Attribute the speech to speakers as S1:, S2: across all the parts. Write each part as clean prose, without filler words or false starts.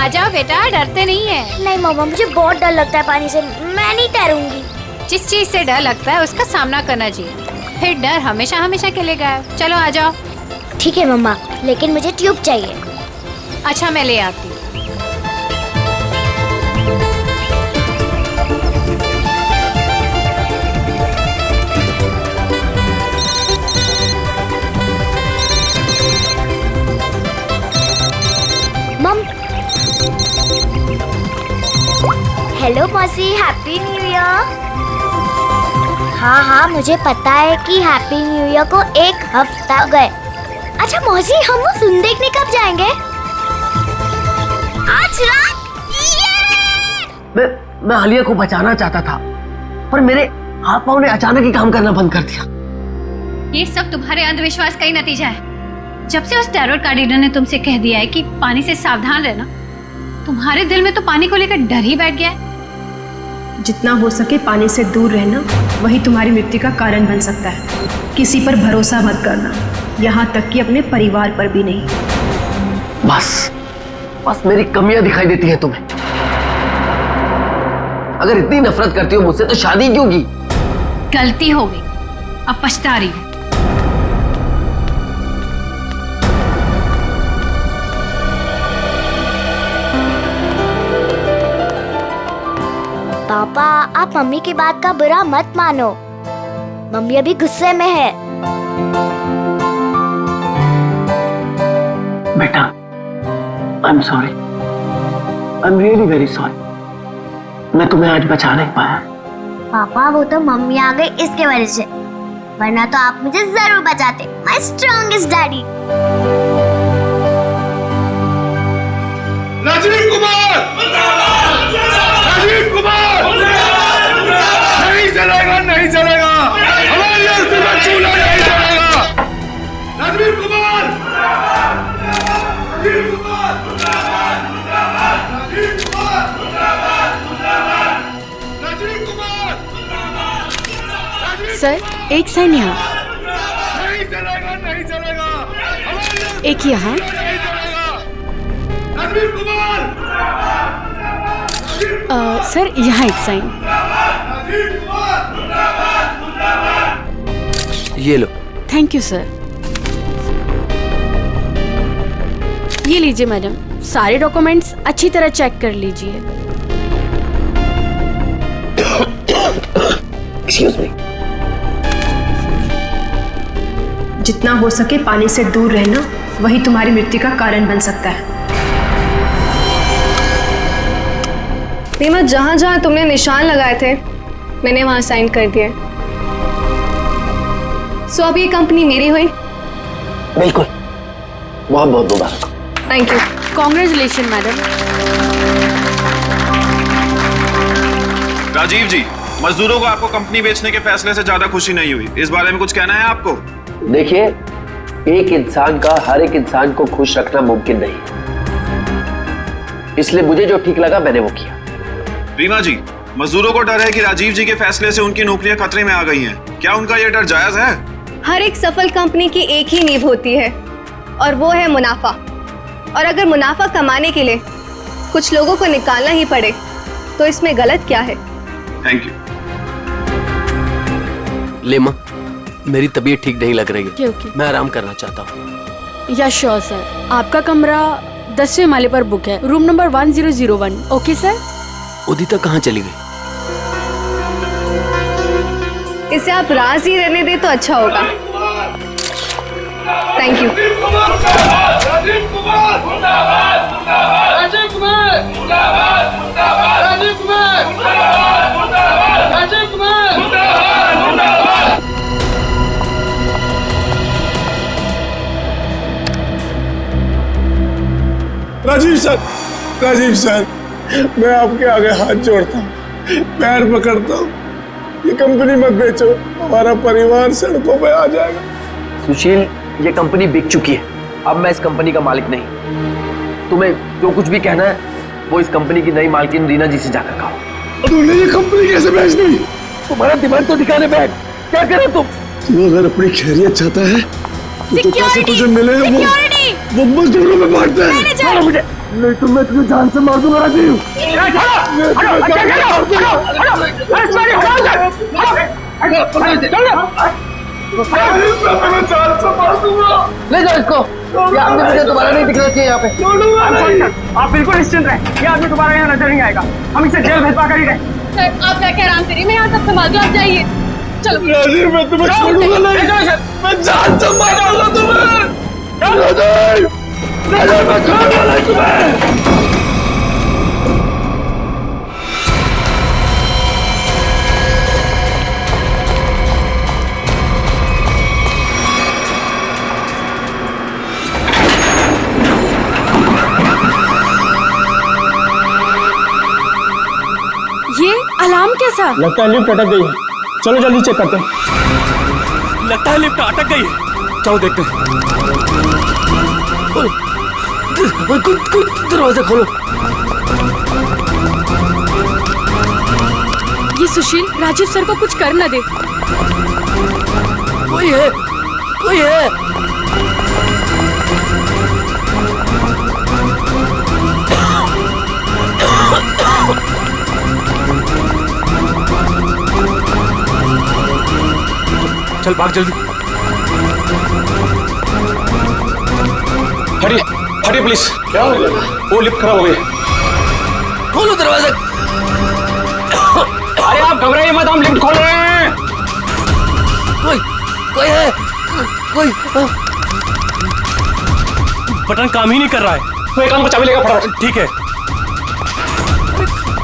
S1: आ जाओ बेटा, डरते नहीं है।
S2: नहीं मम्मा, मुझे बहुत डर लगता है पानी से, मैं नहीं तैरूंगी।
S1: जिस चीज से डर लगता है उसका सामना करना चाहिए, फिर डर हमेशा हमेशा के लिए गायब। चलो आ जाओ।
S2: ठीक है मम्मा, लेकिन मुझे ट्यूब चाहिए।
S1: अच्छा मैं ले आती हूँ।
S2: मम, हेलो मौसी, हैप्पी न्यू ईयर। हाँ, मुझे पता है कि हैप्पी न्यू ईयर को 1 हफ्ता हो गए। अच्छा मौसी, हम वो फिल्म देखने कब जाएंगे? आज रात।
S3: मैं आलिया को बचाना चाहता था, पर मेरे हाथ पांव ने अचानक ही काम करना बंद कर दिया।
S1: ये सब तुम्हारे अंधविश्वास का ही नतीजा है। जब से उस टैरोट कार्ड रीडर ने तुमसे कह दिया है कि पानी से सावधान रहना, तुम्हारे दिल में तो पानी को लेकर डर ही बैठ गया है।
S4: जितना हो सके पानी से दूर रहना, वही तुम्हारी मृत्यु का कारण बन सकता है। किसी पर भरोसा मत करना, यहाँ तक कि अपने परिवार पर भी नहीं।
S3: बस मेरी कमियां दिखाई देती हैं तुम्हें। अगर इतनी नफरत करती हो मुझसे तो शादी क्यों की?
S1: गलती हो गई, अब पछता रही हूँ।
S2: पापा, आप मम्मी की बात का बुरा मत मानो। मम्मी अभी गुस्से में है।
S3: बेटा, I'm sorry. I'm really very sorry. मैं तुम्हें आज बचा नहीं पाया।
S2: पापा, वो तो मम्मी आ गई इसके वजह से, वरना तो आप मुझे जरूर बचाते। My strongest daddy.
S5: Rajiv Kumar! Rajiv Kumar! नहीं चलेगा, नहीं चलेगा। हमारी अस्थि में चूल्हा नहीं चलेगा। राजीव कुमार! राजीव कुमार! राजीव कुमार! राजीव कुमार!
S6: सर, एक साइन यहाँ,
S5: नहीं चलेगा, नहीं चलेगा। हमारी अस्थि
S6: एक यहाँ।
S5: में नहीं चलेगा। राजीव कुमार!
S6: सर, यहाँ एक साइन।
S3: ये लो।
S6: Thank you sir. ये लीजिए मैडम, सारे डॉक्यूमेंट्स अच्छी तरह चेक कर लीजिए।
S3: Excuse me.
S4: जितना हो सके पानी से दूर रहना, वही तुम्हारी मृत्यु का कारण बन सकता है।
S7: रीमा, जहाँ जहाँ तुमने निशान लगाए थे मैंने वहाँ साइन कर दिए। सो अब ये कंपनी मेरी हुई।
S3: बिल्कुल, बहुत बहुत मुबारक।
S7: Thank you.
S6: Congratulation madam.
S8: Rajiv ji, मजदूरों को आपको कंपनी बेचने के फैसले से ज्यादा खुशी नहीं हुई, इस बारे में कुछ कहना है आपको?
S3: देखिए, एक इंसान का हर एक इंसान को खुश रखना मुमकिन नहीं, इसलिए मुझे जो ठीक लगा मैंने वो किया।
S8: रीमा जी, मजदूरों को डर है कि राजीव जी के फैसले से उनकी नौकरियां खतरे में आ गई हैं। क्या उनका यह डर जायज है?
S7: हर एक सफल कंपनी की एक ही नींव होती है और वो है मुनाफा। और अगर मुनाफा कमाने के लिए कुछ लोगों को निकालना ही पड़े तो इसमें गलत क्या है?
S8: Thank you.
S3: लेमा, मेरी तबीयत ठीक नहीं लग रही है।
S6: ओके।
S3: मैं आराम करना चाहता हूँ।
S6: या श्योर सर, आपका कमरा 10वें माले पर बुक है, room number 1001। Okay sir.
S3: Udita कहाँ चली गई?
S7: इसे आप राज ही रहने दे तो अच्छा होगा। Thank you.
S5: Rajiv Kumar! Rajiv Kumar! Rajiv Kumar! Rajiv Kumar! Rajiv Kumar! Rajiv sir, Rajiv sir, मैं आपके आगे हाथ जोड़ता हूँ, पैर पकड़ता हूँ, ये कंपनी मत बेचो, हमारा परिवार सड़कों पे आ जाएगा।
S3: सुशील, ये कंपनी बिक चुकी है, अब मैं इस कंपनी का मालिक नहीं। तुम्हें जो कुछ भी कहना है वो इस कंपनी की नई मालकिन रीना जी से जाकर कहो।
S5: तूने ये कंपनी कैसे बेच दी?
S3: तुम्हारा दिमाग तो ठिकाने बैठ, क्या करे तुम?
S5: तू अगर अपनी खैरियत चाहता है तो पैसे तुझे मिले वो मजदूरों में बांटते हैं। मुझे नहीं तो मैं तुझे जान से मार दूंगा राजीव।
S3: ले जाओ इसको, ये आदमी मुझे दोबारा नहीं दिखना चाहिए यहाँ पे।
S9: आप बिल्कुल निश्चिंत रहें, ये आदमी दोबारा यहाँ नजर नहीं आएगा। हम इसे जेल भिजवा कर ही रहे।
S1: सर आप जाके आराम करिए, मैं यहाँ सब संभाल दूँ, आप जाइए। चलो
S5: राजीव, मैं तुम्हें छोड़ूंगा नहीं, मैं जान से मार दूंगा तुम्हें। राजीव, राजीव, मैं छोड़ूंगा नहीं तुम्हें।
S6: ये अलार्म कैसा?
S9: लगता है लिफ्ट अटक गई है, चलो जल्दी चेक करते हैं।
S10: लगता है लिफ्ट अटक गई है, चलो देखते हैं।
S3: दरवाजा खोलो।
S6: ये सुशील राजीव सर को कुछ कर न दे।
S3: कोई है, कोई है।
S10: चल भाग जल्दी। हटिए हटिए प्लीज। क्या हो गया? वो लिफ्ट खराब हो गई।
S3: खोलो दरवाजा।
S10: अरे आप घबराइए मत, हम लिफ्ट खोल रहे हैं।
S3: कोई है, कोई।
S10: बटन काम ही नहीं कर रहा है। तो एक काम को चाबी लेगा फटाफट। ठीक है,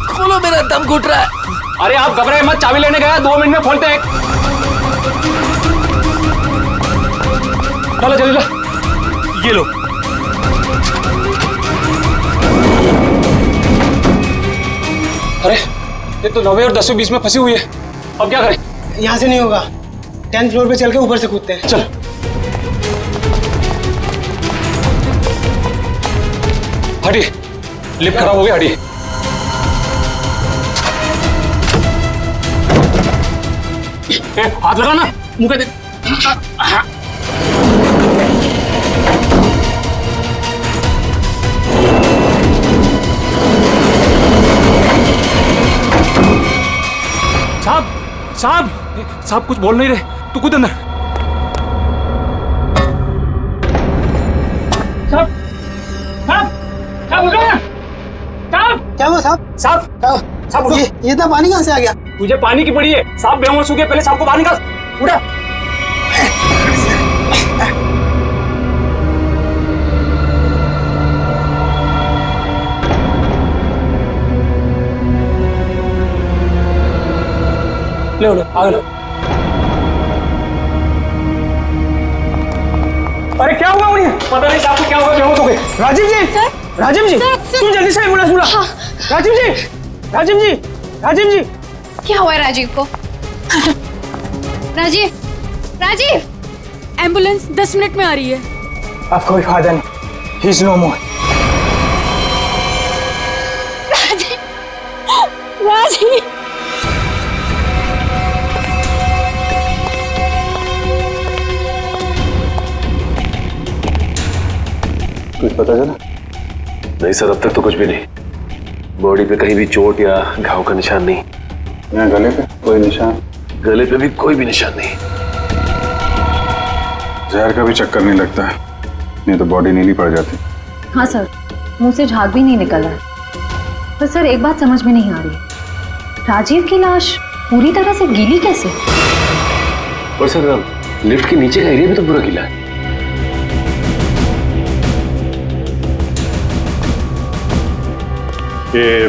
S3: खोलो, मेरा दम घुट रहा है।
S10: अरे आप घबराइए मत, चाबी लेने गया, 2 मिनट में खोलते हैं। चलो जल्दी ला, ये लो। अरे ये तो 9वीं और 10वीं बीच में फंसी हुई है, अब क्या करें?
S9: यहाँ से नहीं होगा, 10th फ्लोर पे चल के ऊपर से कूदते हैं।
S10: चल। हटिए, लिफ्ट खराब हो गया, हटिए। हाथ लगा ना, मुंह पे दे। साहब साहब साहब कुछ बोल नहीं रहे, तू कूद अंदर। साहब साहब साहब उठो ना। साहब
S9: क्या हुआ साहब?
S10: साहब साहब उठो।
S9: ये इतना पानी कहाँ से आ गया?
S10: तुझे पानी की पड़ी है, साहब बेहोश हो गए, पहले साहब को बाहर निकाल। उठा। ले आगे लो। अरे क्या हुआ उन्हें? पता नहीं साहब को क्या हुआ, बेहोश हो गए।
S9: राजीव जी, राजीव जी, तुम जल्दी से एम्बुलेंस बुलाओ। राजीव जी, राजीव जी, राजीव जी।
S1: क्या हुआ है राजीव को? राजीव, राजीव।
S6: एम्बुलेंस 10 मिनट में आ रही है।
S9: अब कोई फायदा नहीं, ही इज नो मोर।
S1: राजीव, राजीव।
S8: कुछ पता चला?
S3: नहीं सर, अब तक तो कुछ भी नहीं। बॉडी पे कहीं भी चोट या घाव का निशान नहीं।
S8: यहाँ गले पे कोई निशान?
S3: गले पे भी कोई भी निशान नहीं।
S8: जहर का भी चक्कर नहीं लगता है, नहीं तो बॉडी नीली पड़ जाती।
S11: हाँ सर, मुंह से झाग भी नहीं निकल रहा है। पर सर एक बात समझ में नहीं आ रही, राजीव की लाश पूरी तरह से गीली कैसे?
S3: और सर लिफ्ट के नीचे का एरिया भी तो पूरा गीला है।
S8: ये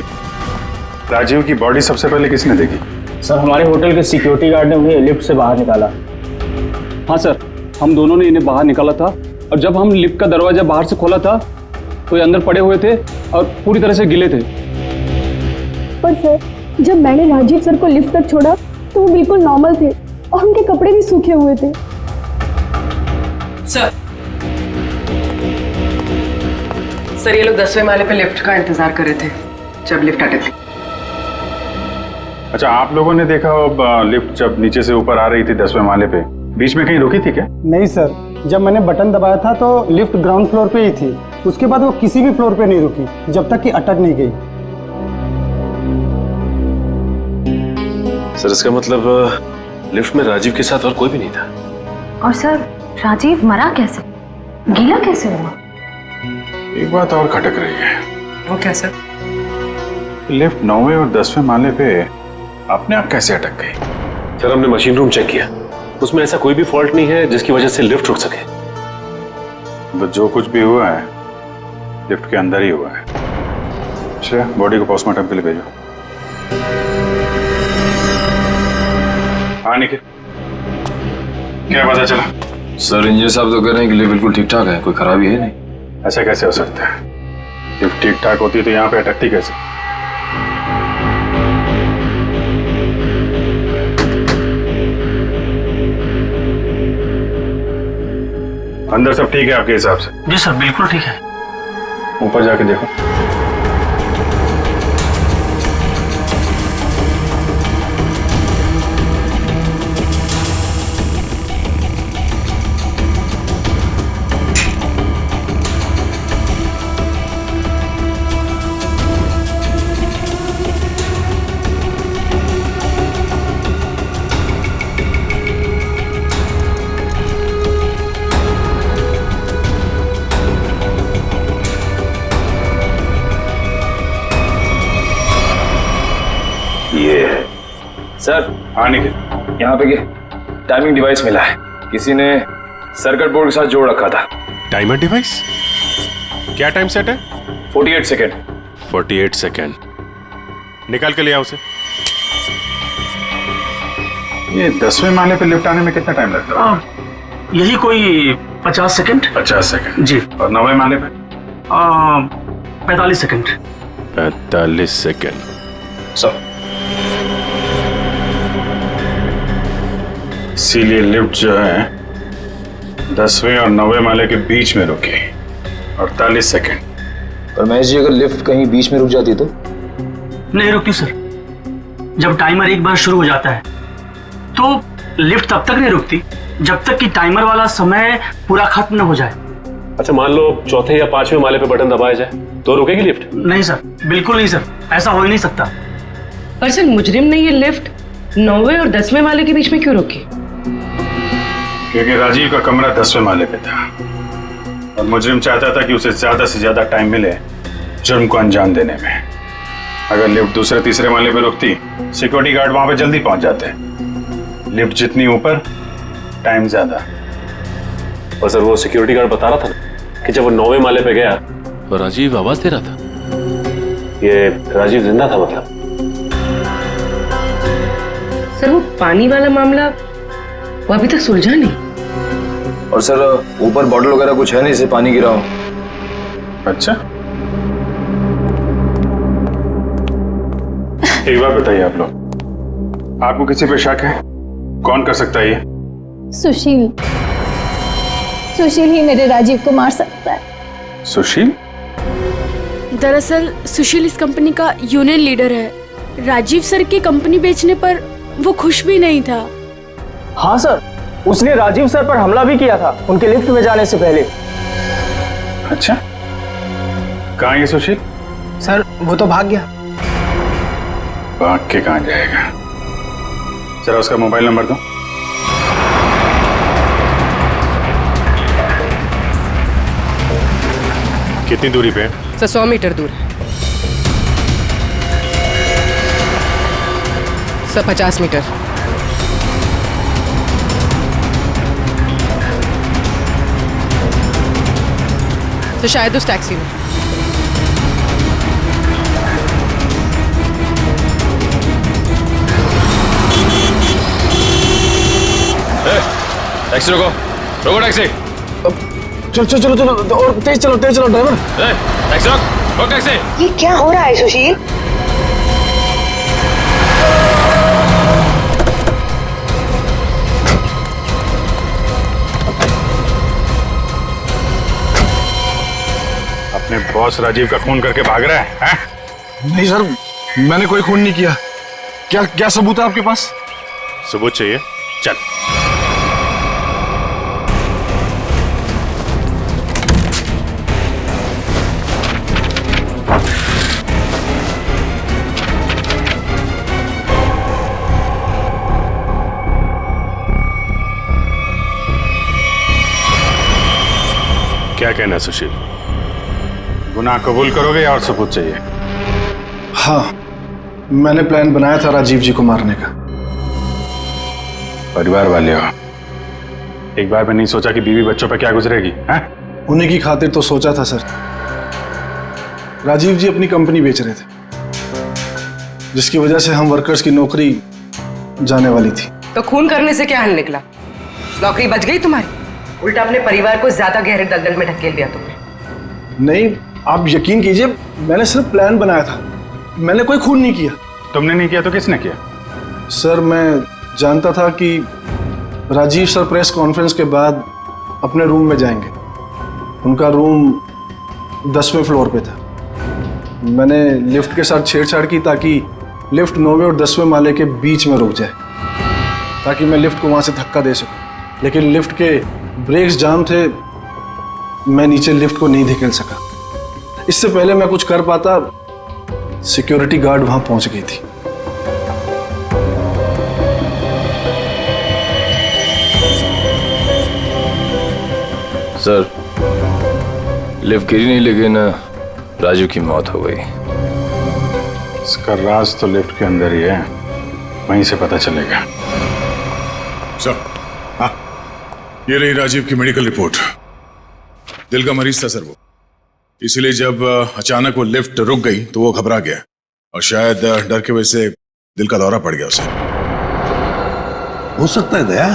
S8: राजीव की बॉडी सबसे पहले किसने देखी?
S9: सर हमारे होटल के सिक्योरिटी गार्ड ने उन्हें लिफ्ट से बाहर निकाला।
S10: हाँ सर, हम दोनों ने इन्हें बाहर निकाला था, और जब हम लिफ्ट का दरवाजा बाहर से खोला था तो ये अंदर पड़े हुए थे और पूरी तरह से गिले थे।
S4: पर सर जब मैंने राजीव सर को लिफ्ट तक छोड़ा तो वो बिल्कुल नॉर्मल थे और उनके कपड़े भी सूखे हुए थे।
S12: सर ये लोग 10वें माले पे लिफ्ट का इंतजार कर रहे थे जब लिफ्ट अटक गई।
S8: अच्छा, आप लोगों ने देखा लिफ्ट जब नीचे से ऊपर आ रही थी 10वें माले पे, बीच में कहीं रुकी थी क्या?
S9: नहीं सर,
S13: जब मैंने बटन दबाया था तो लिफ्ट ग्राउंड फ्लोर पे ही थी। उसके बाद वो किसी भी फ्लोर पे नहीं रुकी जब तक कि अटक नहीं गई।
S14: सर इसका मतलब लिफ्ट में राजीव के साथ और कोई भी नहीं था।
S11: और सर राजीव मरा कैसे, गीला कैसे हुआ?
S15: एक बात और खटक रही है।
S12: वो क्या सर?
S15: लिफ्ट 9वें और 10वें माले पे अपने आप कैसे अटक गई?
S14: सर हमने मशीन रूम चेक किया, उसमें ऐसा कोई भी फॉल्ट नहीं है जिसकी वजह से लिफ्ट रुक सके।
S15: बस जो कुछ भी हुआ है लिफ्ट के अंदर ही हुआ है। अच्छा, बॉडी को पोस्टमार्टम के लिए भेजो। हाँ निखिल, क्या पता चला?
S14: सर इंजीनियर साहब तो कह रहे हैं कि लिफ्ट बिल्कुल ठीक ठाक है, कोई खराबी है नहीं।
S15: ऐसा कैसे हो सकता है? लिफ्ट ठीक ठाक होती तो यहाँ पे अटकती कैसे? अंदर सब ठीक है आपके हिसाब से?
S9: जी सर बिल्कुल ठीक है।
S15: ऊपर जाके देखो।
S14: सर
S15: हाँ निखिल,
S14: यहाँ पे टाइमिंग डिवाइस मिला है, किसी ने सर्किट बोर्ड के साथ जोड़ रखा था।
S15: Timer device? क्या टाइम सेट है?
S14: 48 सेकेंड।
S15: 48 सेकेंड। निकाल के ले आओ उसे। ये 10वें माले पे लिफ्ट आने में कितना टाइम लगता है?
S9: यही कोई 50 सेकंड।
S15: 50 सेकेंड
S9: जी।
S15: और 9वें माले पे?
S9: 45 सेकंड।
S15: 45 सेकेंड।
S14: सर
S15: इसीलिए लिफ्ट जो है 10वें और 9वें माले के बीच में रुकी 48 सेकेंड।
S14: पर महेश जी, अगर लिफ्ट कहीं बीच में रुक जाती तो?
S9: नहीं रुकती सर। जब टाइमर एक बार शुरू हो जाता है तो लिफ्ट तब तक नहीं रुकती जब तक कि टाइमर वाला समय पूरा खत्म न हो जाए।
S14: अच्छा, मान लो चौथे या 5वें माले पे बटन दबाया जाए तो रुकेगी लिफ्ट?
S9: नहीं सर, बिल्कुल नहीं सर, ऐसा हो ही नहीं सकता।
S12: पर सर मुजरिम ने ये लिफ्ट 9वें और 10वें माले के बीच में क्यों रोकी?
S15: क्योंकि राजीव का कमरा 10वें माले पे था और मुजरिम चाहता था कि उसे ज्यादा से ज्यादा टाइम मिले जुर्म को अंजाम देने में। अगर लिफ्ट दूसरे तीसरे माले पे रुकती, सिक्योरिटी गार्ड वहां पे जल्दी पहुंच जाते। लिफ्ट जितनी ऊपर, टाइम ज्यादा।
S14: और सर वो सिक्योरिटी गार्ड बता रहा था ना कि जब वो 9वें माले पे गया तो राजीव आवाज दे रहा था। ये राजीव जिंदा था मतलब?
S12: सर वो पानी वाला मामला वो अभी तक सुलझा नहीं।
S14: और सर ऊपर बॉटल वगैरह कुछ है नहीं जिससे पानी गिरा हो।
S15: अच्छा, एक बात बताइए आप लोग, आपको किसी पे शक है? कौन कर सकता है ये?
S1: सुशील। सुशील ही मेरे राजीव को मार सकता है।
S15: सुशील?
S6: दरअसल सुशील इस कंपनी का यूनियन लीडर है। राजीव सर की कंपनी बेचने पर वो खुश भी नहीं था।
S9: हाँ सर, उसने राजीव सर पर हमला भी किया था उनके लिफ्ट में जाने से पहले।
S15: अच्छा, कहाँ है सुशील?
S9: सर वो तो भाग गया।
S15: भाग के कहाँ जाएगा? जरा उसका मोबाइल नंबर दो। कितनी दूरी पे है?
S12: सर 100 मीटर दूर है। Sir 50 metre. तो शायद उस टैक्सी में।
S14: टैक्सी रोको, रोको टैक्सी।
S9: चलो चलो चलो चलो, और तेज चलो ड्राइवर।
S14: टैक्सी रोक टैक्सी।
S12: ये क्या हो रहा है सुशील?
S15: अपने बॉस राजीव का खून करके भाग रहा है?
S5: नहीं सर, मैंने कोई खून नहीं किया। क्या क्या सबूत है आपके पास?
S15: सबूत चाहिए? चल। क्या कहना है सुशील? गुनाह कबूल करोगे या और सबूत चाहिए?
S5: हाँ, मैंने प्लान बनाया था राजीव जी को मारने का।
S15: परिवार वाले हो, एक बार में नहीं सोचा कि बीवी बच्चों पर क्या गुजरेगी? हैं?
S5: उन्हीं की खातिर तो सोचा था सर। राजीव जी अपनी कंपनी बेच रहे थे, जिसकी वजह से हम वर्कर्स की नौकरी जाने वाली थी।
S12: तो खून करने से क्या हल निकला? नौकरी बच गई तुम्हारी, उल्टा अपने परिवार को ज्यादा गहरे दलदल में ढकेल दिया तुमने।
S5: नहीं, आप यकीन कीजिए, मैंने सिर्फ प्लान बनाया था, मैंने कोई खून नहीं किया।
S15: तुमने नहीं किया तो किसने किया?
S5: सर, मैं जानता था कि राजीव सर प्रेस कॉन्फ्रेंस के बाद अपने रूम में जाएंगे। उनका रूम 10वें फ्लोर पे था। मैंने लिफ्ट के साथ छेड़छाड़ की ताकि लिफ्ट 9वें और 10वें माले के बीच में रुक जाए, ताकि मैं लिफ्ट को वहाँ से धक्का दे सकूं। लेकिन लिफ्ट के ब्रेक्स जाम थे, मैं नीचे लिफ्ट को नहीं धकेल सका। इससे पहले मैं कुछ कर पाता, सिक्योरिटी गार्ड वहाँ पहुँच गई थी।
S16: सर, लिफ्ट गिरी नहीं, लेकिन राजू की मौत हो गई।
S15: इसका राज तो लिफ्ट के अंदर ही है, वहीं से पता चलेगा।
S17: सर, हाँ, ये रही राजीव की मेडिकल रिपोर्ट। दिल का मरीज था सर वो, इसलिए जब अचानक वो लिफ्ट रुक गई तो वो घबरा गया और शायद डर की वजह से दिल का दौरा पड़ गया उसे।
S18: हो सकता है दया,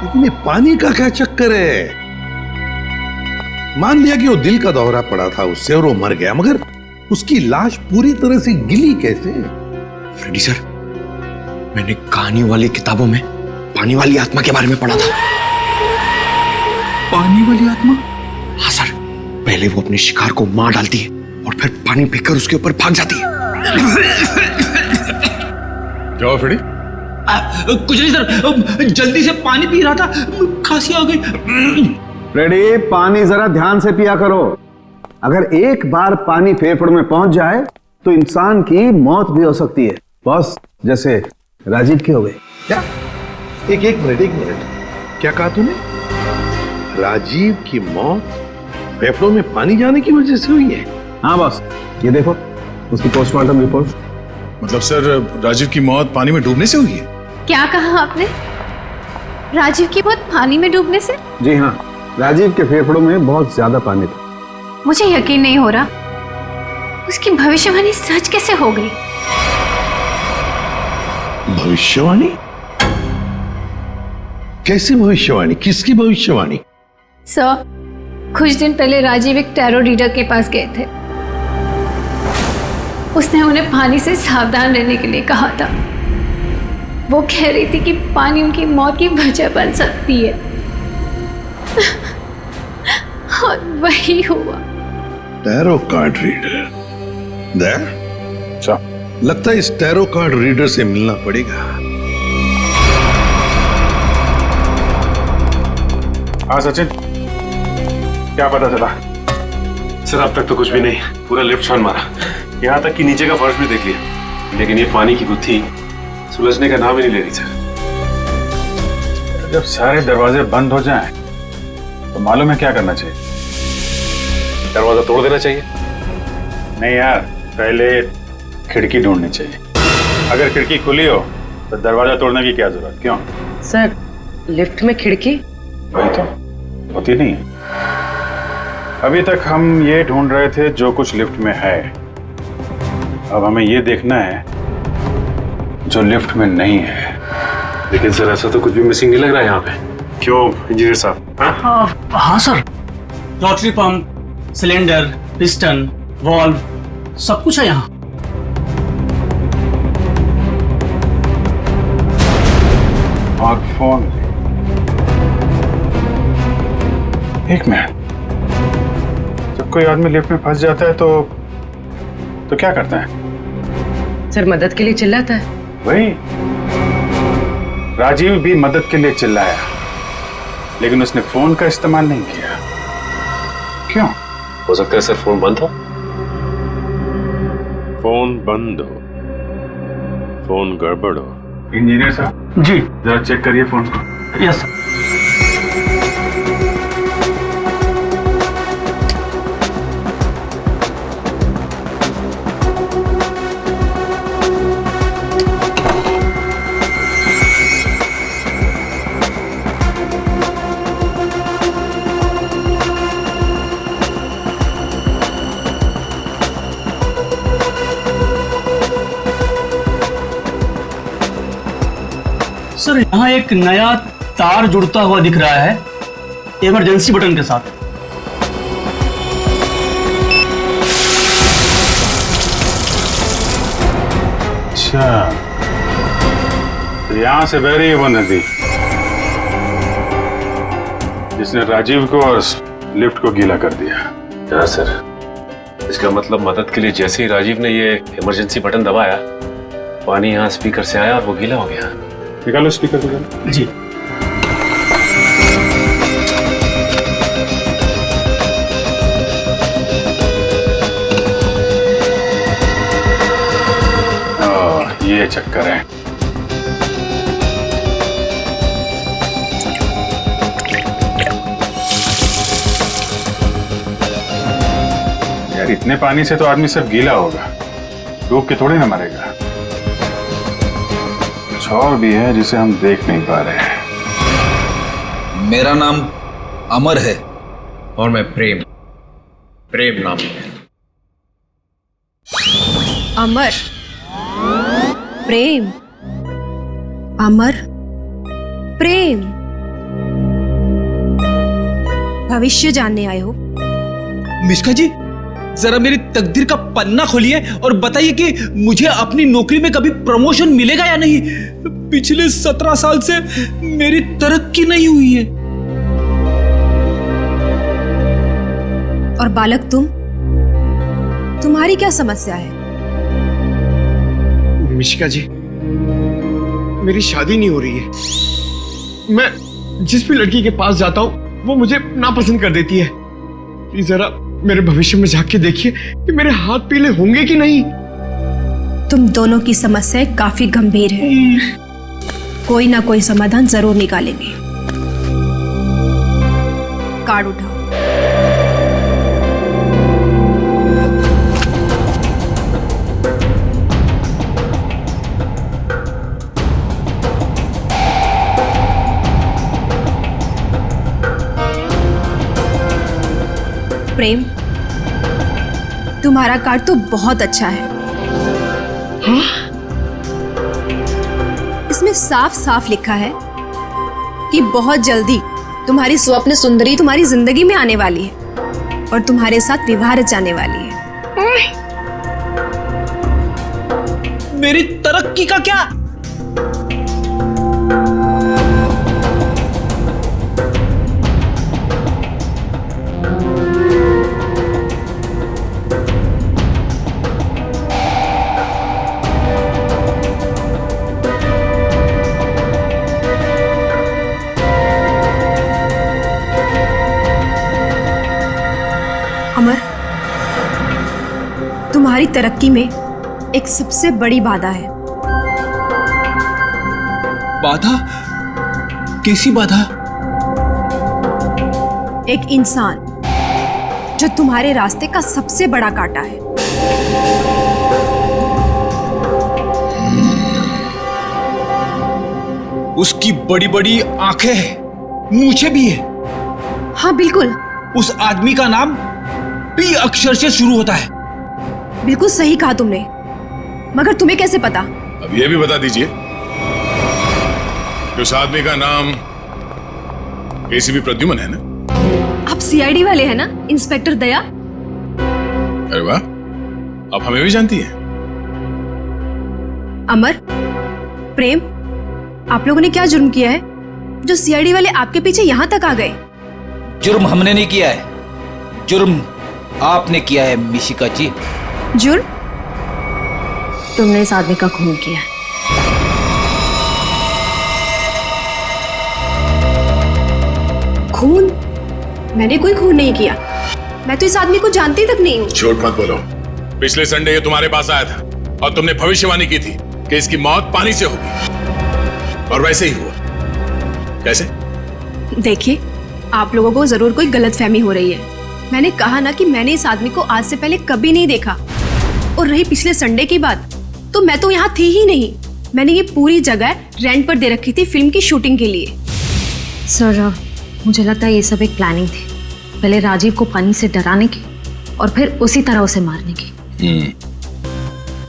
S18: लेकिन ये पानी का क्या चक्कर है? मान लिया कि वो दिल का दौरा पड़ा था उससे और वो मर गया, मगर उसकी लाश पूरी तरह से गिली कैसे?
S3: फ्रेडी सर, मैंने कहानी वाली किताबों में पानी वाली आत्मा के बारे में पढ़ा था।
S17: पानी वाली आत्मा?
S3: हाँ सर, पहले वो अपने शिकार को मार डालती है और फिर पानी फेंककर उसके ऊपर भाग जाती है।
S17: क्या हुआ फ्रेडी?
S19: कुछ नहीं सर, जल्दी से पानी पी रहा था, खांसी आ गई।
S13: फ्रेडी, पानी जरा ध्यान से पिया करो। अगर एक बार पानी फेफड़ों में पहुंच जाए तो इंसान की मौत भी हो सकती है, बॉस, जैसे राजीव की हो गई।
S18: क्या? एक मिनट, क्या कहा तूने? राजीव की मौत फेफड़ों में पानी जाने की वजह से हुई है?
S13: हाँ बॉस, ये देखो उसकी पोस्टमार्टम रिपोर्ट।
S17: मतलब सर, राजीव की मौत पानी में डूबने से हुई है?
S1: क्या कहा आपने? राजीव की मौत पानी में डूबने से?
S13: जी हाँ, राजीव के फेफड़ों में बहुत ज्यादा पानी था।
S1: मुझे यकीन नहीं हो रहा, उसकी भविष्यवाणी सच कैसे हो गई?
S18: भविष्यवाणी? कैसी भविष्यवाणी? किसकी भविष्यवाणी?
S1: सर, कुछ दिन पहले राजीव एक टैरो रीडर के पास गए थे। उसने उन्हें पानी से सावधान रहने के लिए कहा था। वो कह रही थी कि पानी उनकी मौत की वजह बन सकती है। और वही हुआ।
S18: Tarot card reader? लगता है इस टैरो कार्ड रीडर से मिलना पड़ेगा।
S15: हाँ सचिन, क्या पता चला?
S14: सर, अब तक तो कुछ भी नहीं, पूरा लिफ्ट छान मारा, यहाँ तक कि नीचे का फर्श भी देख लिया, लेकिन ये पानी की गुत्थी सुलझने का नाम ही नहीं ले रही सर।
S15: जब सारे दरवाजे बंद हो जाएं, तो मालूम है क्या करना चाहिए?
S14: दरवाजा तोड़ देना चाहिए?
S15: नहीं यार, पहले खिड़की ढूंढनी चाहिए। अगर खिड़की खुली हो तो दरवाजा तोड़ने की क्या जरूरत? क्यों
S12: सर, लिफ्ट में खिड़की?
S15: वही तो होती नहीं है। अभी तक हम ये ढूंढ रहे थे जो कुछ लिफ्ट में है, अब हमें ये देखना है जो लिफ्ट में नहीं है।
S14: लेकिन सर, ऐसा तो कुछ भी मिसिंग नहीं लग रहा है यहाँ पे। क्यों इंजीनियर साहब?
S9: हाँ sir, rotary pump, cylinder, piston, valve, सब कुछ है यहाँ।
S15: और फोन। एक मिनट, जब कोई आदमी लिफ्ट में फंस जाता है तो क्या करता है?
S12: सर, मदद के लिए चिल्लाता है।
S15: वही, राजीव भी मदद के लिए चिल्लाया, लेकिन उसने फोन का इस्तेमाल नहीं किया। क्यों?
S14: हो सकता है सर फोन बंद हो। फोन बंद हो, फोन गड़बड़ हो।
S15: इंजीनियर साहब
S9: जी,
S15: जरा चेक करिए फोन को।
S9: Yes sir. सर यहाँ एक नया तार जुड़ता हुआ दिख रहा है इमरजेंसी बटन के साथ।
S15: अच्छा, तो यहां से बह रही है वो नदी जिसने राजीव को और लिफ्ट को गीला कर दिया।
S14: हाँ सर, इसका मतलब मदद के लिए जैसे ही राजीव ने ये इमरजेंसी बटन दबाया, पानी यहाँ स्पीकर से आया और वो गीला हो गया।
S15: निकालो स्पीकर निकालो।
S9: जी।
S15: ये चक्कर है। यार इतने पानी से तो आदमी सब गीला होगा, डूब के थोड़े ना मरेगा। कुछ और भी है जिसे हम देख नहीं पा रहे हैं।
S19: मेरा नाम अमर है और मैं प्रेम नाम है।
S6: अमर, प्रेम, अमर, प्रेम। भविष्य जानने आए हो?
S19: मिश्का जी, जरा मेरी तकदीर का पन्ना खोलिए और बताइए कि मुझे अपनी नौकरी में कभी प्रमोशन मिलेगा या नहीं। पिछले 17 साल से मेरी तरक्की नहीं हुई है।
S6: और बालक तुम्हारी क्या समस्या है?
S20: मिशिका जी, मेरी शादी नहीं हो रही है। मैं जिस भी लड़की के पास जाता हूँ वो मुझे नापसंद कर देती है। प्लीज जरा मेरे भविष्य में झांक के देखिए कि मेरे हाथ पीले होंगे कि नहीं।
S6: तुम दोनों की समस्याएं काफी गंभीर है, कोई ना कोई समाधान जरूर निकालेंगे। कार्ड उठाओ। प्रेम, तुम्हारा कार्ड तो बहुत अच्छा है। हाँ? इसमें साफ साफ लिखा है कि बहुत जल्दी तुम्हारी स्वप्न सुंदरी तुम्हारी जिंदगी में आने वाली है और तुम्हारे साथ विवाह रचाने वाली है।
S19: मेरी तरक्की का क्या?
S6: अमर, तुम्हारी तरक्की में एक सबसे बड़ी बाधा है।
S19: बाधा? कैसी बाधा?
S6: एक इंसान जो तुम्हारे रास्ते का सबसे बड़ा कांटा है।
S19: उसकी बड़ी बड़ी आंखें हैं, मूछें भी है।
S6: हाँ बिल्कुल।
S19: उस आदमी का नाम पी अक्षर से शुरू होता है।
S6: बिल्कुल सही कहा तुमने, मगर तुम्हें कैसे पता?
S17: अब ये भी बता दीजिए कि उस आदमी का नाम एसीपी प्रद्युमन है ना?
S6: आप सीआईडी वाले हैं ना, इंस्पेक्टर दया?
S17: अरे वाह, आप हमें भी जानती हैं।
S6: अमर, प्रेम, आप लोगों ने क्या जुर्म किया है जो सीआईडी वाले आपके पीछे यहां तक आ गए?
S19: जुर्म हमने नहीं किया है, जुर्म आपने किया है मिशिका जी।
S6: जुर्म? तुमने इस आदमी का खून किया है। खून? मैंने कोई खून नहीं किया। मैं तो इस आदमी को जानती तक नहीं हूँ।
S17: झूठ मत बोलो। पिछले संडे ये तुम्हारे पास आया था और तुमने भविष्यवाणी की थी कि इसकी मौत पानी से होगी, और वैसे ही हुआ। कैसे?
S6: देखिए, आप लोगों को जरूर कोई गलतफहमी हो रही है। मैंने कहा ना कि मैंने इस आदमी को आज से पहले कभी नहीं देखा। और रही पिछले संडे की बात, तो मैं तो यहाँ थी ही नहीं। मैंने ये पूरी जगह रेंट पर दे रखी थी फिल्म की शूटिंग के लिए।
S11: सर, मुझे लगता है ये सब एक प्लानिंग थी, पहले राजीव को पानी से डराने की और फिर उसी तरह उसे मारने की।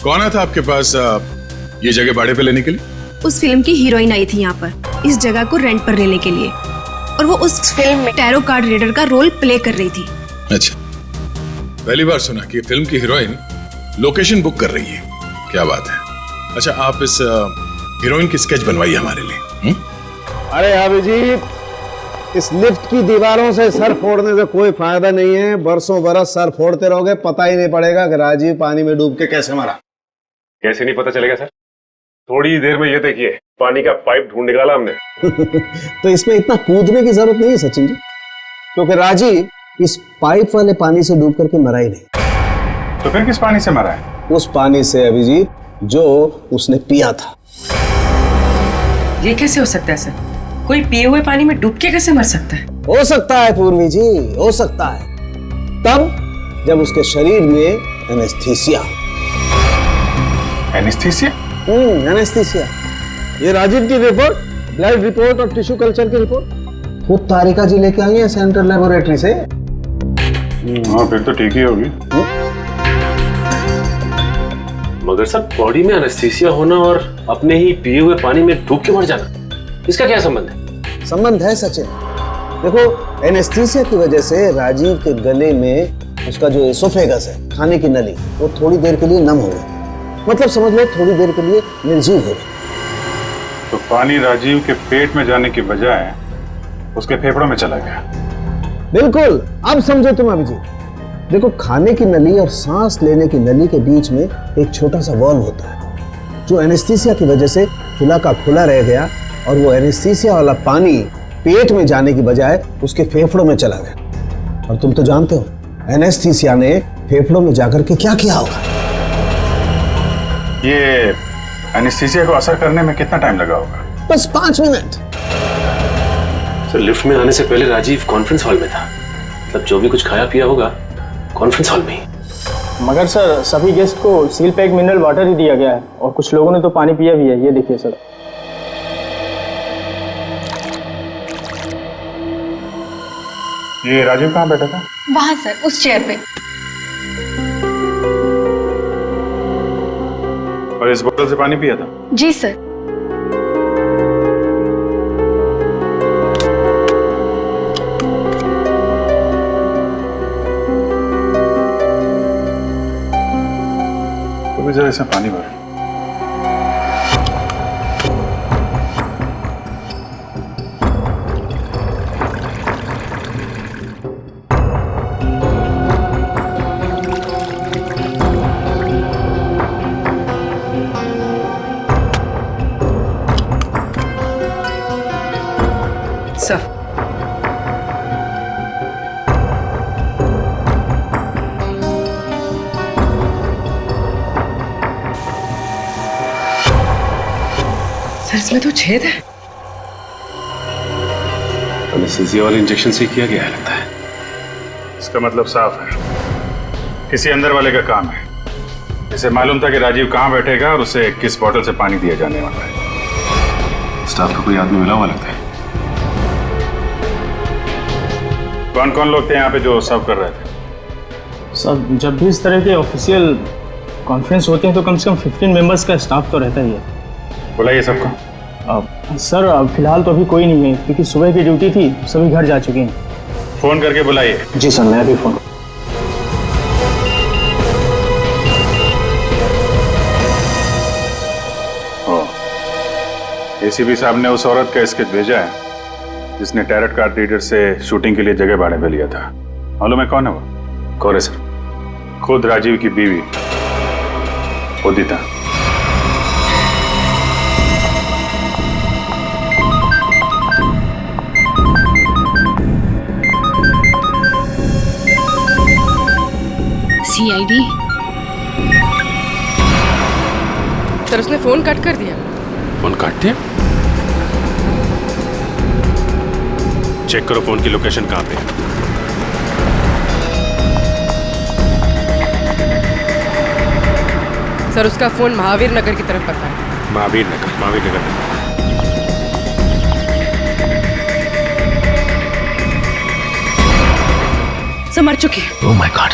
S17: कौन आया था आपके पास ये जगह भाड़े पे लेने के लिए?
S6: उस फिल्म की हीरोइन आई थी यहाँ पर इस जगह को रेंट पर लेने के लिए, और वो उस फिल्म में टैरो कार्ड रीडर का रोल प्ले कर रही थी।
S17: अच्छा, पहली बार सुना कि फिल्म की हीरोइन लोकेशन बुक कर रही है। क्या बात है। अच्छा, आप इस हीरोइन की स्केच बनवाइए हमारे लिए।
S13: अरे अभिजीत, इस लिफ्ट की दीवारों से सर फोड़ने से कोई फायदा नहीं है। बरसों बरस सर फोड़ते रहोगे, पता ही नहीं पड़ेगा कि राजीव पानी में डूब के कैसे मरा।
S14: कैसे नहीं पता चलेगा सर? थोड़ी देर में ये देखिए पानी का पाइप ढूंढ निकाला हमने।
S13: तो इसमें इतना कूदने की जरूरत नहीं है सचिन जी, क्योंकि राजीव इस पाइप वाले पानी से डूब करके मरा ही नहीं।
S15: तो फिर किस पानी से मरा है?
S13: उस पानी से अभिजीत जो उसने पिया था।
S12: ये कैसे हो सकता है सर? कोई पिए हुए पानी में डूब के कैसे मर सकता है?
S13: हो सकता है पूर्वी जी, हो सकता है, तब जब उसके शरीर में एनेस्थीसिया।
S15: एनेस्थीसिया?
S13: एनेस्थीसिया। ये राजीव की रिपोर्ट, ब्लड रिपोर्ट और टिश्यू कल्चर की रिपोर्ट खुद तारिका जी लेके आई है सेंट्रल लेबोरेटरी से।
S15: हाँ, फिर तो ठीक ही होगी।
S14: मगर सर, बॉडी में एनेस्थीसिया होना और अपने ही पिए हुए पानी में डूब के मर जाना, इसका क्या संबंध है?
S13: संबंध है सचिन। देखो, एनेस्थीसिया की वजह से राजीव के गले में उसका जो एसोफेगस है, खाने की नली, वो थोड़ी देर के लिए नम हो गई। मतलब समझ लो थोड़ी देर के लिए निर्जीव हो गई।
S15: तो पानी राजीव के पेट में जाने की बजाय उसके फेफड़ों में चला गया।
S13: बिल्कुल, अब समझो तुम अभिजीत। देखो, खाने की नली और सांस लेने की नली के बीच में एक छोटा सा वॉल्व होता है, जो एनेस्थीसिया की वजह से खुला का खुला रह गया, और वो एनेस्थीसिया वाला पानी पेट में जाने की बजाय उसके फेफड़ों में चला गया। और तुम तो जानते हो एनेस्थीसिया ने फेफड़ों में जाकर के क्या किया होगा।
S15: ये एनेस्थीसिया को असर करने में कितना टाइम लगा होगा?
S13: बस 5 मिनट।
S14: सर, लिफ्ट में आने से पहले राजीव कॉन्फ्रेंस हॉल में था, मतलब जो भी कुछ खाया पिया होगा कॉन्फ्रेंस हॉल में ही।
S21: मगर सर, सभी गेस्ट को सील पैक मिनरल वाटर ही दिया गया है, और कुछ लोगों ने तो पानी पिया भी है। ये देखिए सर।
S15: ये राजीव कहाँ बैठा था?
S1: वहां सर, उस चेयर पे।
S15: और इस बोतल से पानी पिया था?
S1: जी सर।
S15: तो भी जरा इसमें पानी भर।
S12: सर, इसमें तो छेद है।
S14: एनेस्थीसिया वाले इंजेक्शन से किया गया है लगता है।
S15: इसका मतलब साफ है, किसी अंदर वाले का काम है। इसे मालूम था कि राजीव कहाँ बैठेगा और उसे किस बोतल से पानी दिया जाने वाला है।
S14: स्टाफ का कोई आदमी मिला हुआ लगता है।
S15: कौन कौन लोग थे यहाँ पे जो सर्व कर रहे थे?
S21: सर, जब भी इस तरह के ऑफिशियल कॉन्फ्रेंस होते हैं तो कम से कम 15 मेंबर्स का स्टाफ तो रहता ही है।
S15: बुलाइए सबको।
S21: सर, फिलहाल तो अभी कोई नहीं है, क्योंकि सुबह की ड्यूटी थी, सभी घर जा चुके हैं।
S15: फोन करके बुलाइए।
S21: जी सर, मैं अभी फोन।
S15: एसीपी साहब ने उस औरत का स्केच भेजा है जिसने टैरेट कार्ड रीडर से शूटिंग के लिए जगह भाड़े पे लिया था। मालूम है कौन है वो?
S14: कौन है सर?
S15: खुद राजीव की बीवी उदिता।
S7: सीआईडी। सर, उसने फोन कट कर दिया।
S14: फोन काट दिया? चेक करो फोन की लोकेशन कहाँ पे है।
S7: सर, उसका फोन महावीर नगर की तरफ पता है।
S14: महावीर नगर।
S7: सर, मर चुकी है।
S14: Oh my God.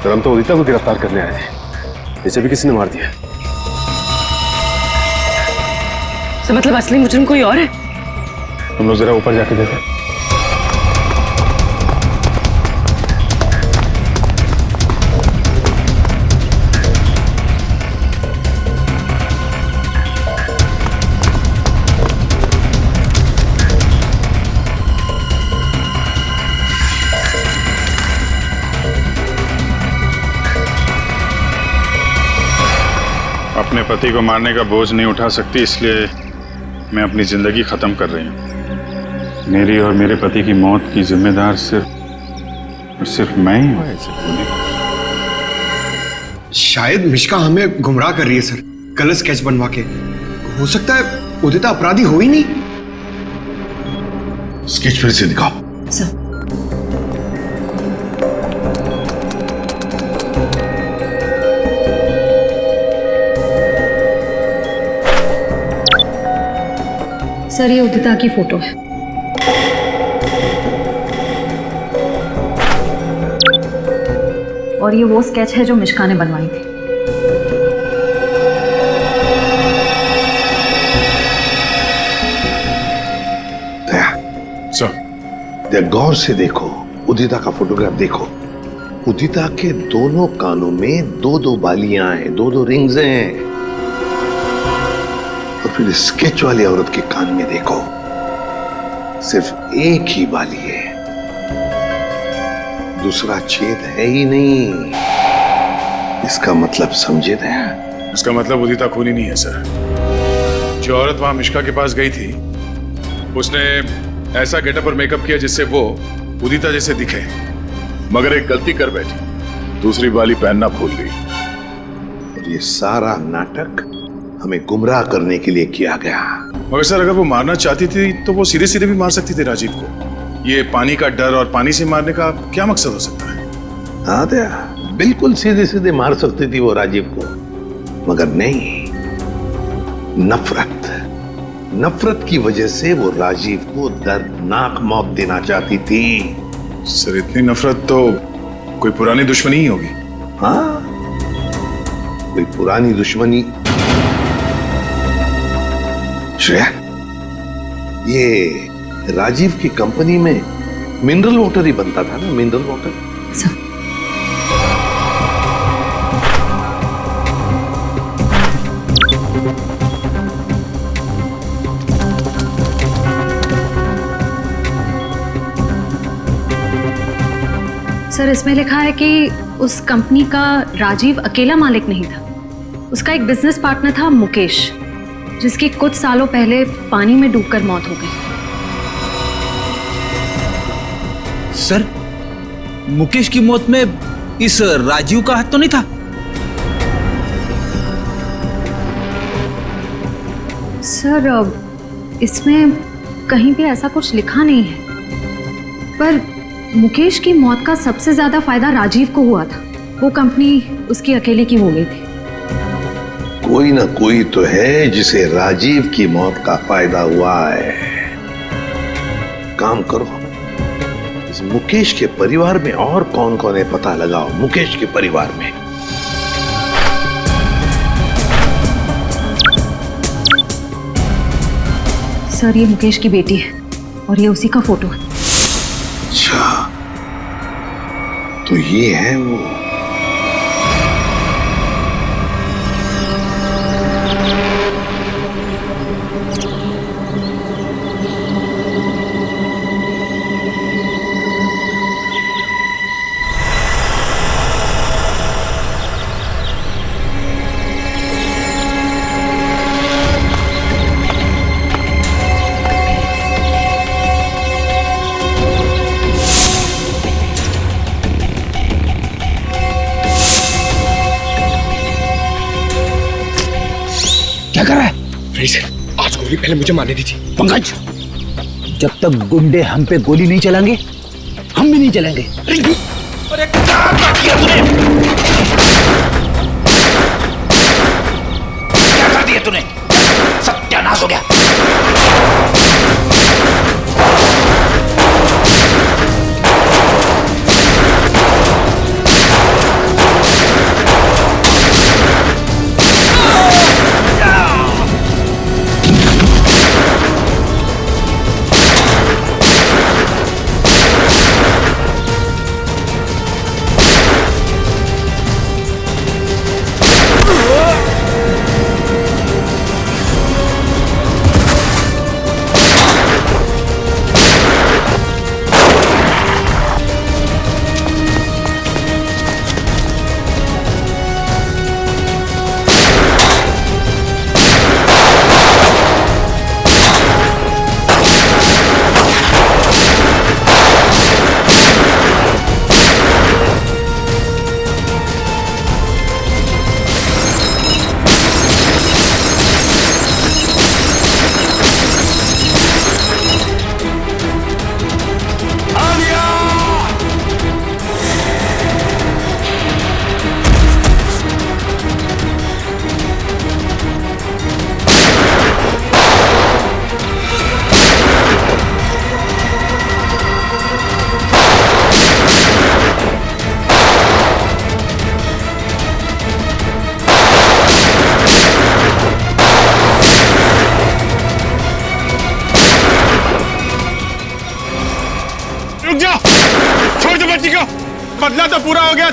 S14: तो हम तो उदिता को गिरफ्तार करने आए थे, इसे भी किसी ने मार दिया।
S12: तो मतलब असली मुजरिम कोई और है?
S10: तुम लोग जरा ऊपर जाके देखो।
S15: अपने पति को मारने का बोझ नहीं उठा सकती, इसलिए मैं अपनी जिंदगी खत्म कर रही हूँ। मेरी और मेरे पति की मौत की जिम्मेदार सिर्फ मैं ही हूँ।
S20: शायद मिष्का हमें गुमराह कर रही है सर, गलत स्केच बनवा के। हो सकता है उदिता अपराधी हो ही नहीं।
S18: स्केच फिर से दिखाओ।
S6: सर सर, ये उदिता की फोटो है। और ये वो स्केच है जो मिष्का ने बनवाई थी।
S18: सर, गौर से देखो, उदिता का फोटोग्राफ देखो। उदिता के दोनों कानों में दो दो बालियां हैं, दो दो रिंग्स हैं। और फिर स्केच वाली औरत के कान में देखो, सिर्फ एक ही बाली है, दूसरा छेद है ही नहीं। इसका मतलब समझे ना?
S15: इसका मतलब उदिता खूनी नहीं है सर। जो औरत वहां मिष्का के पास गई थी, उसने ऐसा गेटअप और मेकअप किया जिससे वो उदिता जैसे दिखे,
S18: मगर एक गलती कर बैठी, दूसरी बाली पहनना भूल गई। और ये सारा नाटक हमें गुमराह करने के लिए किया गया।
S15: मगर सर, अगर वो मारना चाहती थी तो वो सीधे सीधे भी मार सकती थी राजीव को। ये पानी का डर और पानी से मारने का क्या मकसद हो सकता है?
S18: हाँ दया, बिल्कुल सीधे सीधे मार सकती थी वो राजीव को, मगर नहीं, नफरत की वजह से वो राजीव को दर्दनाक मौत देना चाहती थी।
S15: सर, इतनी नफरत तो कोई पुरानी दुश्मनी ही होगी।
S18: हाँ, कोई पुरानी दुश्मनी। श्रेया, ये राजीव की कंपनी में मिनरल वाटर ही बनता था ना, मिनरल वाटर।
S6: सर, इसमें लिखा है कि उस कंपनी का राजीव अकेला मालिक नहीं था। उसका एक बिजनेस पार्टनर था मुकेश, जिसकी कुछ सालों पहले पानी में डूबकर मौत हो गई।
S19: सर, मुकेश की मौत में इस राजीव का हाथ तो नहीं था?
S6: सर, इसमें कहीं भी ऐसा कुछ लिखा नहीं है, पर मुकेश की मौत का सबसे ज्यादा फायदा राजीव को हुआ था। वो कंपनी उसकी अकेले की हो गई थी।
S18: कोई ना कोई तो है जिसे राजीव की मौत का फायदा हुआ है। काम करो, इस मुकेश के परिवार में और कौन कौन है पता लगाओ। मुकेश के परिवार में
S6: सर, ये मुकेश की बेटी है और ये उसी का फोटो है।
S18: अच्छा, तो ये है वो।
S20: क्या कर रहा है? आज गोली पहले मुझे मारने दी थी।
S13: पंकज, जब तक गुंडे हम पे गोली नहीं चलाएंगे, हम भी नहीं चलेंगे।
S19: अरे क्या किया तूने? क्या कर दिया तूने? सत्यानाश हो गया।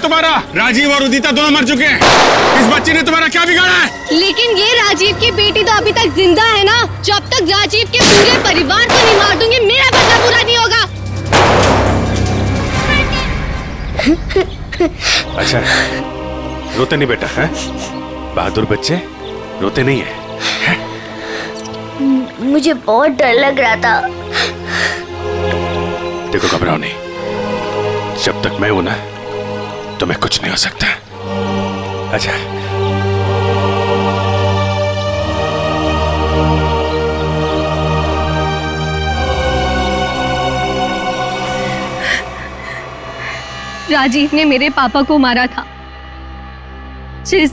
S15: तुम्हारा? राजीव और उदिता दोनों मर चुके हैं। इस बच्चे ने तुम्हारा क्या बिगाड़ा है?
S7: लेकिन ये राजीव की बेटी तो अभी तक जिंदा है ना। जब तक राजीव के पूरे परिवार को नहीं मार दूंगी मेरा बदला पूरा नहीं होगा।
S14: अच्छा, रोते नहीं बेटा, है? बहादुर बच्चे रोते नहीं है?
S2: मुझे बहुत डर लग रहा था।
S14: देखो घबराओ नहीं, जब तक मैं हूं ना तुम्हें कुछ नहीं हो सकता। अच्छा
S7: राजीव ने मेरे पापा को मारा था। जिस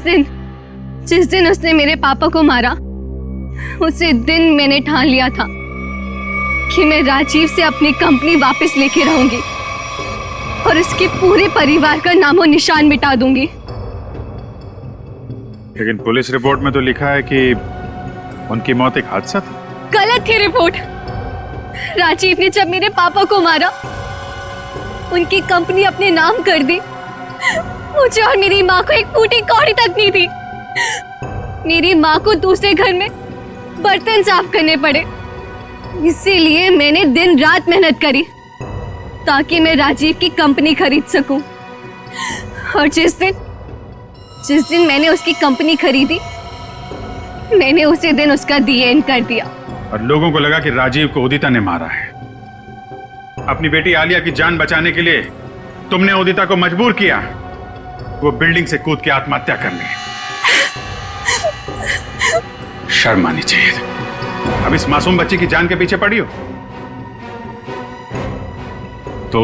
S7: दिन उसने मेरे पापा को मारा उसी दिन मैंने ठान लिया था कि मैं राजीव से अपनी कंपनी वापस लेके रहूंगी और उसके पूरे परिवार का नामो निशान मिटा दूंगी।
S15: लेकिन पुलिस रिपोर्ट में तो लिखा है कि उनकी मौत एक हादसा था।
S7: गलत थी रिपोर्ट। राजीव ने जब मेरे पापा को मारा उनकी कंपनी अपने नाम कर दी। मुझे और मेरी माँ को एक फूटी कौड़ी तक नहीं थी। मेरी माँ को दूसरे घर में बर्तन साफ करने पड़े। इसीलिए मैंने दिन रात मेहनत करी ताकि मैं राजीव की कंपनी खरीद सकूं। और जिस दिन मैंने उसकी कंपनी खरीदी मैंने उसी दिन उसका दी एंड कर दिया।
S15: और लोगों को लगा कि राजीव को उदिता ने मारा है। अपनी बेटी आलिया की जान बचाने के लिए तुमने उदिता को मजबूर किया वो बिल्डिंग से कूद के आत्महत्या करने। शर्म आनी चाहिए। अब इस मासूम बच्ची की जान के पीछे पड़ी हो।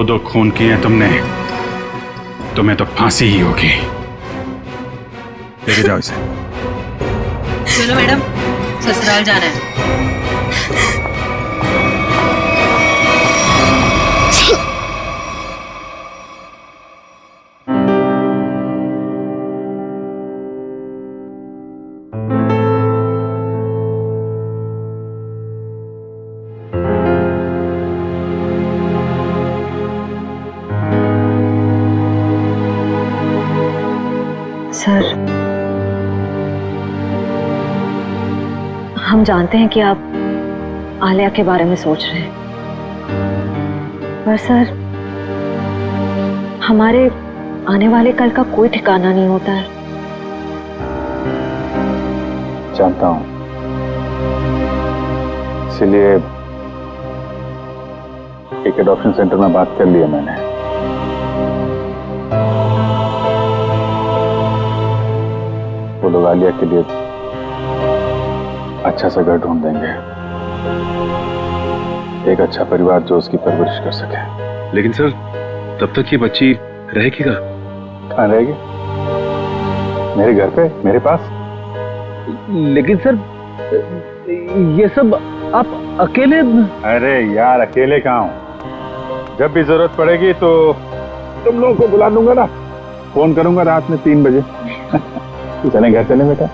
S15: दो खून किए तुमने, तुम्हें तो फांसी ही होगी। लेके जाओ इसे।
S22: चलो मैडम, ससुराल जाना है।
S11: सर, हम जानते हैं कि आप आलिया के बारे में सोच रहे हैं, पर सर हमारे आने वाले कल का कोई ठिकाना नहीं होता है।
S14: जानता हूं, इसीलिए एक एडॉप्शन सेंटर में बात कर लिया मैंने। वो लोग आलिया के लिए अच्छा सा घर ढूंढ देंगे, एक अच्छा परिवार जो उसकी परवरिश कर सके।
S16: लेकिन सर, तब तक ये बच्ची रहेगी
S14: कहाँ रहेगी? मेरे घर पे, मेरे पास।
S16: लेकिन सर, ये सब आप अकेले?
S14: अरे यार, अकेले कहाँ हूँ? जब भी जरूरत पड़ेगी तो तुम लोगों को बुला दूंगा ना। फोन करूंगा रात में 3 बजे। चलें घर चलें बेटा।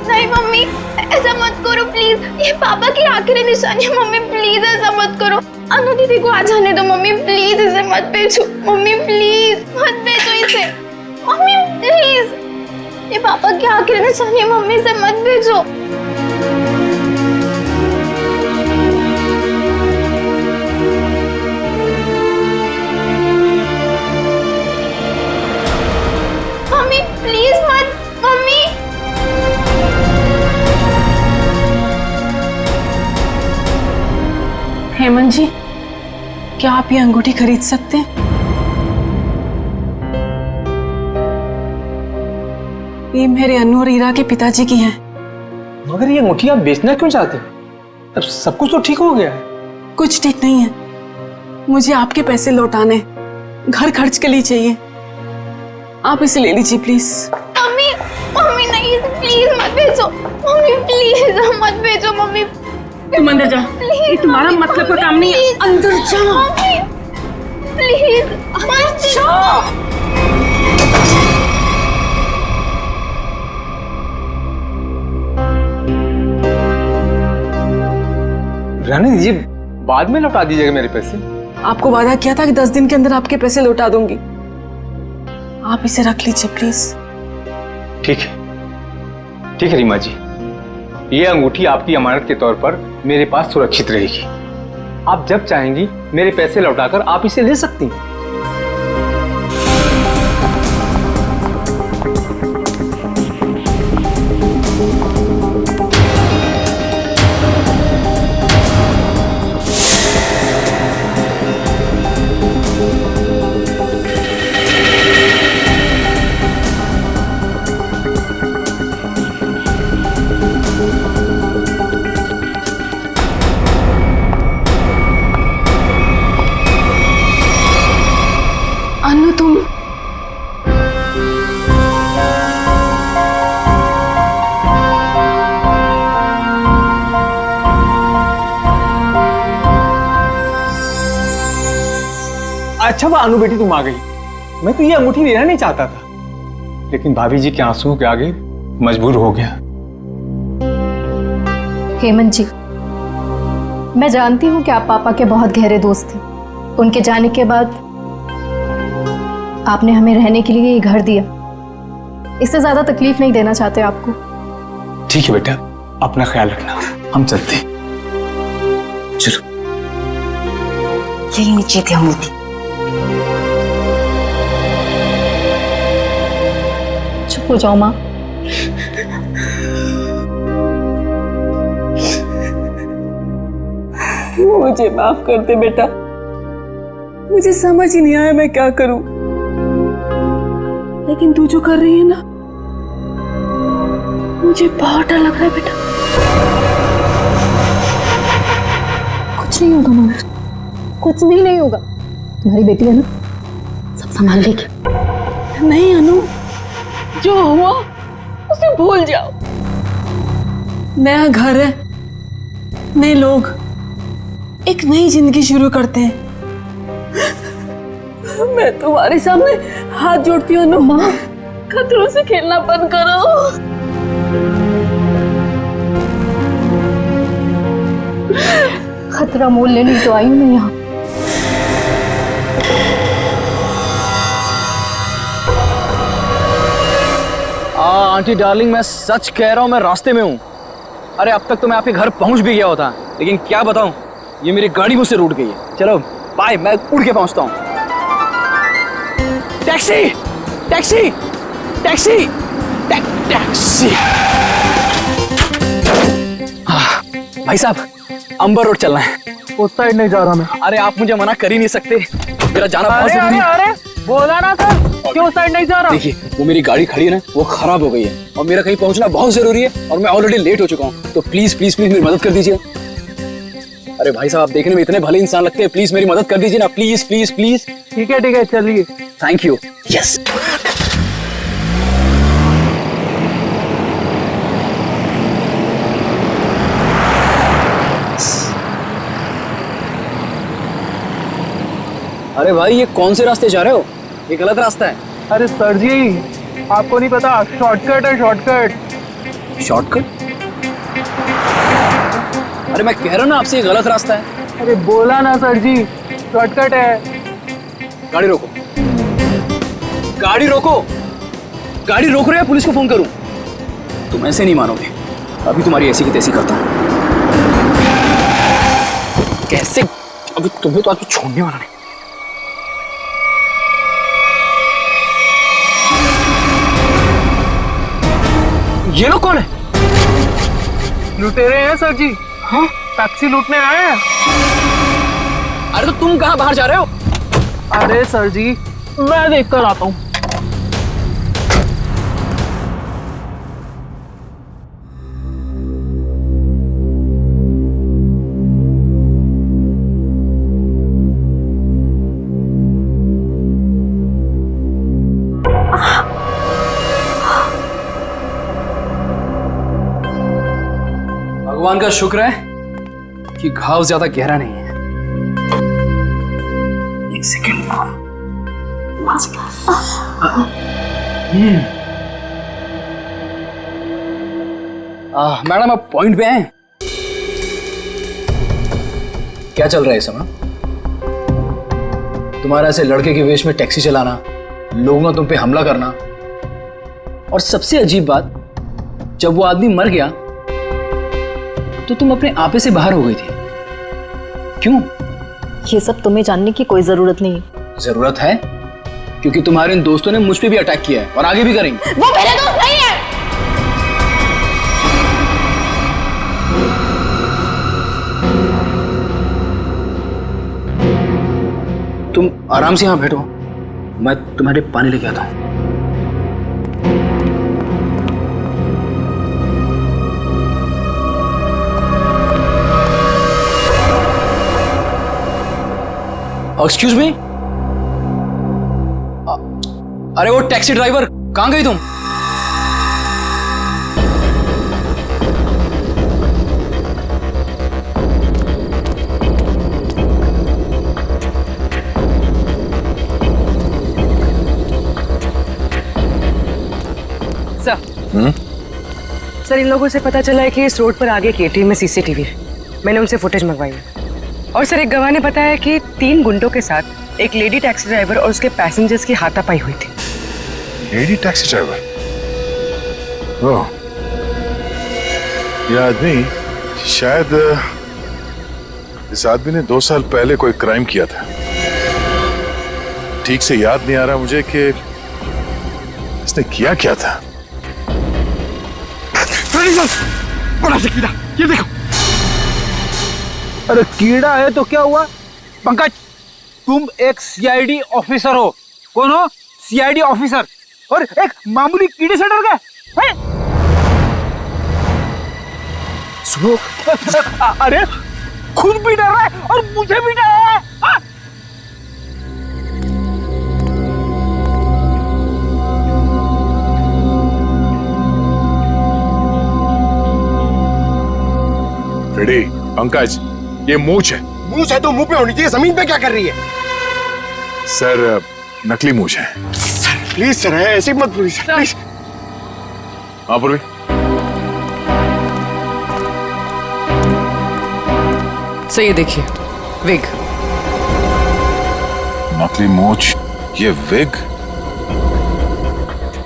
S1: नहीं मम्मी, ऐसा मत करो प्लीज। ये पापा की आखिरी निशानी है मम्मी, प्लीज ऐसा मत करो। अनु दीदी को आ जाने दो मम्मी, प्लीज इसे मत भेजो मम्मी, प्लीज मत भेजो इसे मम्मी, प्लीज। ये पापा की आखिरी निशानी है मम्मी, इसे मत भेजो। मम्मी प्लीज मत, मम्मी।
S23: हेमंत जी, क्या आप ये अंगूठी खरीद सकते हैं? ये मेरे अनु और ईरा के पिताजी की है।
S19: मगर ये अंगूठी आप बेचना क्यों चाहते हो? अब सब कुछ तो ठीक हो गया है।
S23: कुछ ठीक नहीं है, मुझे आपके पैसे लौटाने, घर खर्च के लिए चाहिए। आप इसे ले लीजिए प्लीज।
S1: मम्मी, मम्मी नहीं, प्लीज मत भेजो मम्मी, प्लीज मत भेजो मम्मी,
S23: तुम अंदर जा, ये तुम्हारा मतलब का काम नहीं है। अंदर जा
S1: प्लीज मत जाओ।
S10: रहने दीजिए, बाद में लौटा दीजिएगा मेरे पैसे।
S23: आपको वादा किया था कि 10 दिन के अंदर आपके पैसे लौटा दूंगी। आप इसे रख लीजिए प्लीज।
S10: ठीक है रीमा जी, ये अंगूठी आपकी अमानत के तौर पर मेरे पास सुरक्षित रहेगी। आप जब चाहेंगी मेरे पैसे लौटाकर आप इसे ले सकती हैं।
S23: अनु तुम
S10: अच्छा वो अनु बेटी तुम आ गई। मैं तो ये अंगूठी लेना नहीं चाहता था, लेकिन भाभी जी के आंसुओं के आगे मजबूर हो गया।
S11: हेमंत जी, मैं जानती हूँ कि आप पापा के बहुत गहरे दोस्त थे। उनके जाने के बाद आपने हमें रहने के लिए ये घर दिया। इससे ज्यादा तकलीफ नहीं देना चाहते आपको।
S10: ठीक है बेटा, अपना ख्याल रखना, हम चलते हैं। चलो।
S22: यही नीचे थी अंगूठी।
S11: चुप हो जाओ माँ।
S23: मुझे माफ कर दे बेटा, मुझे समझ ही नहीं आया मैं क्या करूं। लेकिन तू जो कर रही है ना, मुझे बहुत डर लग रहा है बेटा।
S11: कुछ नहीं होगा मामा, कुछ भी नहीं होगा। तुम्हारी बेटी है ना, सब संभाल लेगी।
S23: नहीं अनु, जो हुआ उसे भूल जाओ। नया घर है, नए लोग, एक नई जिंदगी शुरू करते हैं। मैं तुम्हारे सामने हाथ जोड़ती हूँ अनु, खतरों से खेलना बंद करो।
S11: खतरा मोल लेने तो आई हूँ मैं यहाँ।
S4: आंटी डार्लिंग, मैं सच कह रहा हूँ, मैं रास्ते में हूँ। अरे अब तक तो मैं आपके घर पहुँच भी गया होता, लेकिन क्या बताऊँ, ये मेरी गाड़ी मुझसे रूठ गई है। चलो बाय, मैं उड़ के पहुँचता हूँ। Taxi taxi taxi taxi. भाई साहब, अंबर रोड चलना है।
S21: उस साइड नहीं जा रहा मैं।
S4: अरे आप मुझे मना कर ही नहीं सकते, मेरा जाना बहुत जरूरी है।
S21: अरे बोला ना सर, क्यों साइड नहीं जा रहा?
S4: देखिए, वो मेरी गाड़ी खड़ी है ना, वो खराब हो गई है और मेरा कहीं पहुंचना बहुत जरूरी है और मैं ऑलरेडी लेट हो चुका हूँ। तो प्लीज प्लीज प्लीज मेरी मदद कर दीजिए। अरे भाई साहब, आप देखने में इतने भले इंसान लगते हैं, प्लीज मेरी मदद कर दीजिए ना, प्लीज प्लीज प्लीज।
S21: ठीक है चलिए।
S4: Thank you. यस। अरे भाई, ये कौन से रास्ते जा रहे हो? ये गलत रास्ता है।
S21: अरे सर जी, आपको नहीं पता, शॉर्टकट है शॉर्टकट।
S4: शॉर्टकट? अरे मैं कह रहा हूँ ना आपसे, ये गलत रास्ता है।
S21: अरे बोला ना सर जी, शॉर्टकट है।
S4: गाड़ी रोको, गाड़ी रोको, गाड़ी रोक रहे हैं, पुलिस को फोन करूं? तुम ऐसे नहीं मानोगे, अभी तुम्हारी ऐसी की तैसी करता हूं। कैसे? अभी तुम्हें तो आज छोड़ने वाला नहीं। ये लोग कौन है?
S21: लुटेरे हैं सर जी।
S4: हाँ?
S21: टैक्सी लूटने आए हैं।
S4: अरे तो तुम कहाँ बाहर जा रहे हो?
S21: अरे सर जी, मैं देख कर आता हूँ।
S4: भगवान का शुक्र है कि घाव ज्यादा गहरा नहीं है। एक सेकेंड। मैडम आप पॉइंट पे हैं? क्या चल रहा है इस समय? तुम्हारा ऐसे लड़के के वेश में टैक्सी चलाना, लोगों ने तुम पे हमला करना, और सबसे अजीब बात, जब वो आदमी मर गया तो तुम अपने आपे से बाहर हो गई थी। क्यों?
S11: ये सब तुम्हें जानने की कोई जरूरत नहीं है।
S4: जरूरत है, क्योंकि तुम्हारे इन दोस्तों ने मुझ पे भी अटैक किया है और आगे भी करेंगे।
S1: वो मेरे दोस्त नहीं है।
S4: तुम आराम से यहां बैठो, मैं तुम्हारे पानी लेके आता हूं। एक्सक्यूज मी, अरे वो टैक्सी ड्राइवर, कहां गई तुम?
S12: सर, इन लोगों से पता चला है कि इस रोड पर आगे एक एटीएम में सीसीटीवी है। मैंने उनसे फुटेज मंगवाई है। और सर, एक गवाह ने बताया कि 3 गुंडों के साथ एक लेडी टैक्सी ड्राइवर और उसके पैसेंजर्स की हाथापाई हुई थी।
S18: Lady taxi driver? ओह, यह आदमी शायद इस आदमी ने 2 साल पहले कोई क्राइम किया था। ठीक से याद नहीं आ रहा मुझे कि इसने किया क्या था।
S20: बड़ा सा कीड़ा, ये देखो।
S19: अरे कीड़ा है तो क्या हुआ? पंकज, तुम एक सीआईडी ऑफिसर हो। कौन हो? सीआईडी ऑफिसर, और एक मामूली कीड़े से डर गए हैं? सुनो, अरे खुद भी डर रहा है और मुझे भी डर रहा है। हाँ?
S18: रेडी पंकज, ये मूंछ है।
S20: मूंछ है तो मुंह पे होनी चाहिए, जमीन पे क्या कर रही है?
S18: सर, नकली मूंछ है।
S20: प्लीज सर, ऐसे मत बोलिए सर, प्लीज।
S18: हाँ पूर्वी,
S12: सर ये देखिए, विग।
S18: नकली मूंछ, ये विग?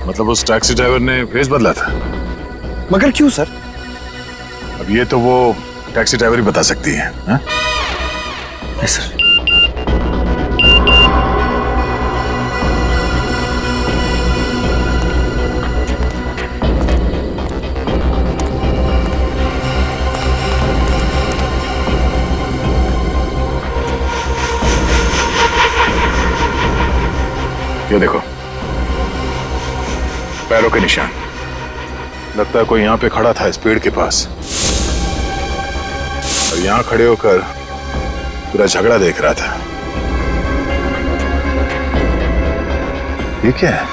S18: मतलब उस टैक्सी ड्राइवर ने फेस बदला था?
S20: मगर क्यों सर?
S18: अब ये तो वो टैक्सी ड्राइवर ही बता सकती है। हाँ?
S4: Yes sir.
S18: ये देखो, पैरों के निशान। लगता है कोई यहाँ पे खड़ा था इस पेड़ के पास, और यहाँ खड़े होकर पूरा झगड़ा देख रहा था। ये क्या है?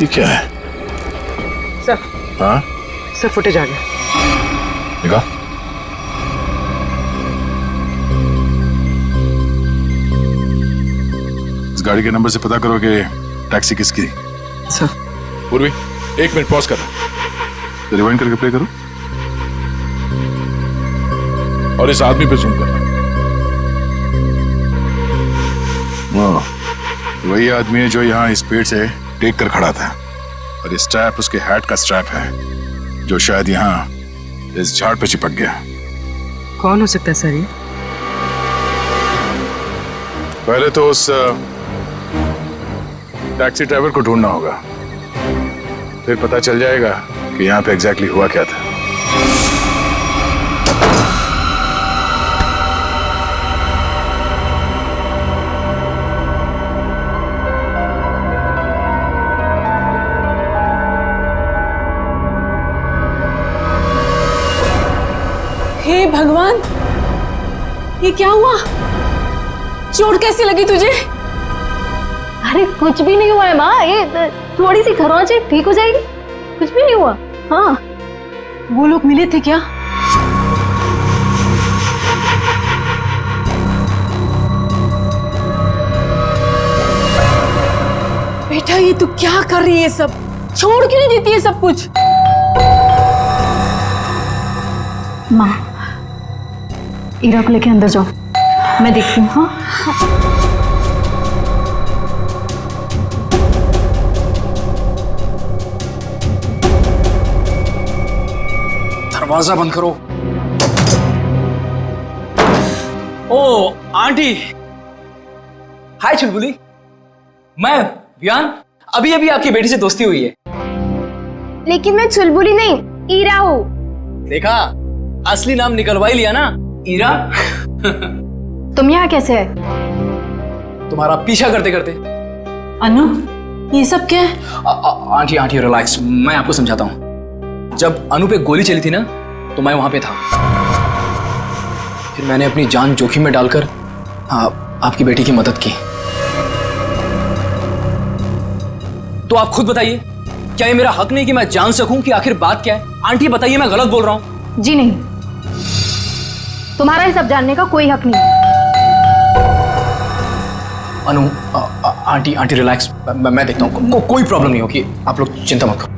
S18: ये क्या है?
S12: सर।
S18: हाँ
S12: सर, फुटेज आ गया।
S18: देखा? इस गाड़ी के नंबर से पता करो कि टैक्सी किसकी।
S12: सर।
S18: पूर्वी, 1 मिनट पॉज करो, रिवाइंड करके प्ले करो, और इस आदमी पे जूम करना। वही आदमी है जो यहाँ इस पेड़ से टेक कर खड़ा था, और ये स्ट्रैप उसके हैट का स्ट्रैप है, जो शायद यहाँ इस झाड़ पे चिपक गया।
S12: कौन हो सकता है सर ये?
S18: पहले तो उस टैक्सी ड्राइवर को ढूंढना होगा, फिर पता चल जाएगा कि यहाँ पे एग्जैक्टली हुआ क्या था।
S23: हे भगवान, ये क्या हुआ? चोट कैसी लगी तुझे?
S11: अरे कुछ भी नहीं हुआ है माँ, ये थोड़ी सी खरोंच है, ठीक हो जाएगी। कुछ भी नहीं हुआ।
S23: हाँ, वो लोग मिले थे क्या? बेटा ये तू क्या कर रही है? सब छोड़ क्यों नहीं देती है सब कुछ?
S11: माँ, ईरा को लेके अंदर जाओ, मैं देखती हूँ। हाँ
S4: दरवाजा बंद करो। ओ आंटी, हाय चुलबुली, मैं वियान, अभी अभी आपकी बेटी से दोस्ती हुई है।
S1: लेकिन मैं चुलबुली नहीं, ईरा हूँ।
S4: देखा, असली नाम निकलवा ही लिया ना, ईरा।
S11: तुम यहाँ कैसे है?
S4: तुम्हारा पीछा करते करते।
S23: अनु, ये सब क्या है?
S4: आंटी आंटी रिलैक्स, मैं आपको समझाता हूँ। जब अनु पे गोली चली थी ना, तो मैं वहां पे था। फिर मैंने अपनी जान जोखिम में डालकर आपकी बेटी की मदद की। तो आप खुद बताइए, क्या ये मेरा हक नहीं कि मैं जान सकूं कि आखिर बात क्या है? आंटी बताइए, मैं गलत बोल रहा हूं?
S11: जी नहीं, तुम्हारा ये सब जानने का कोई हक नहीं।
S4: अनु, आंटी आंटी रिलैक्स, मैं देखता हूं। कोई प्रॉब्लम नहीं होगी, आप लोग चिंता मत करो।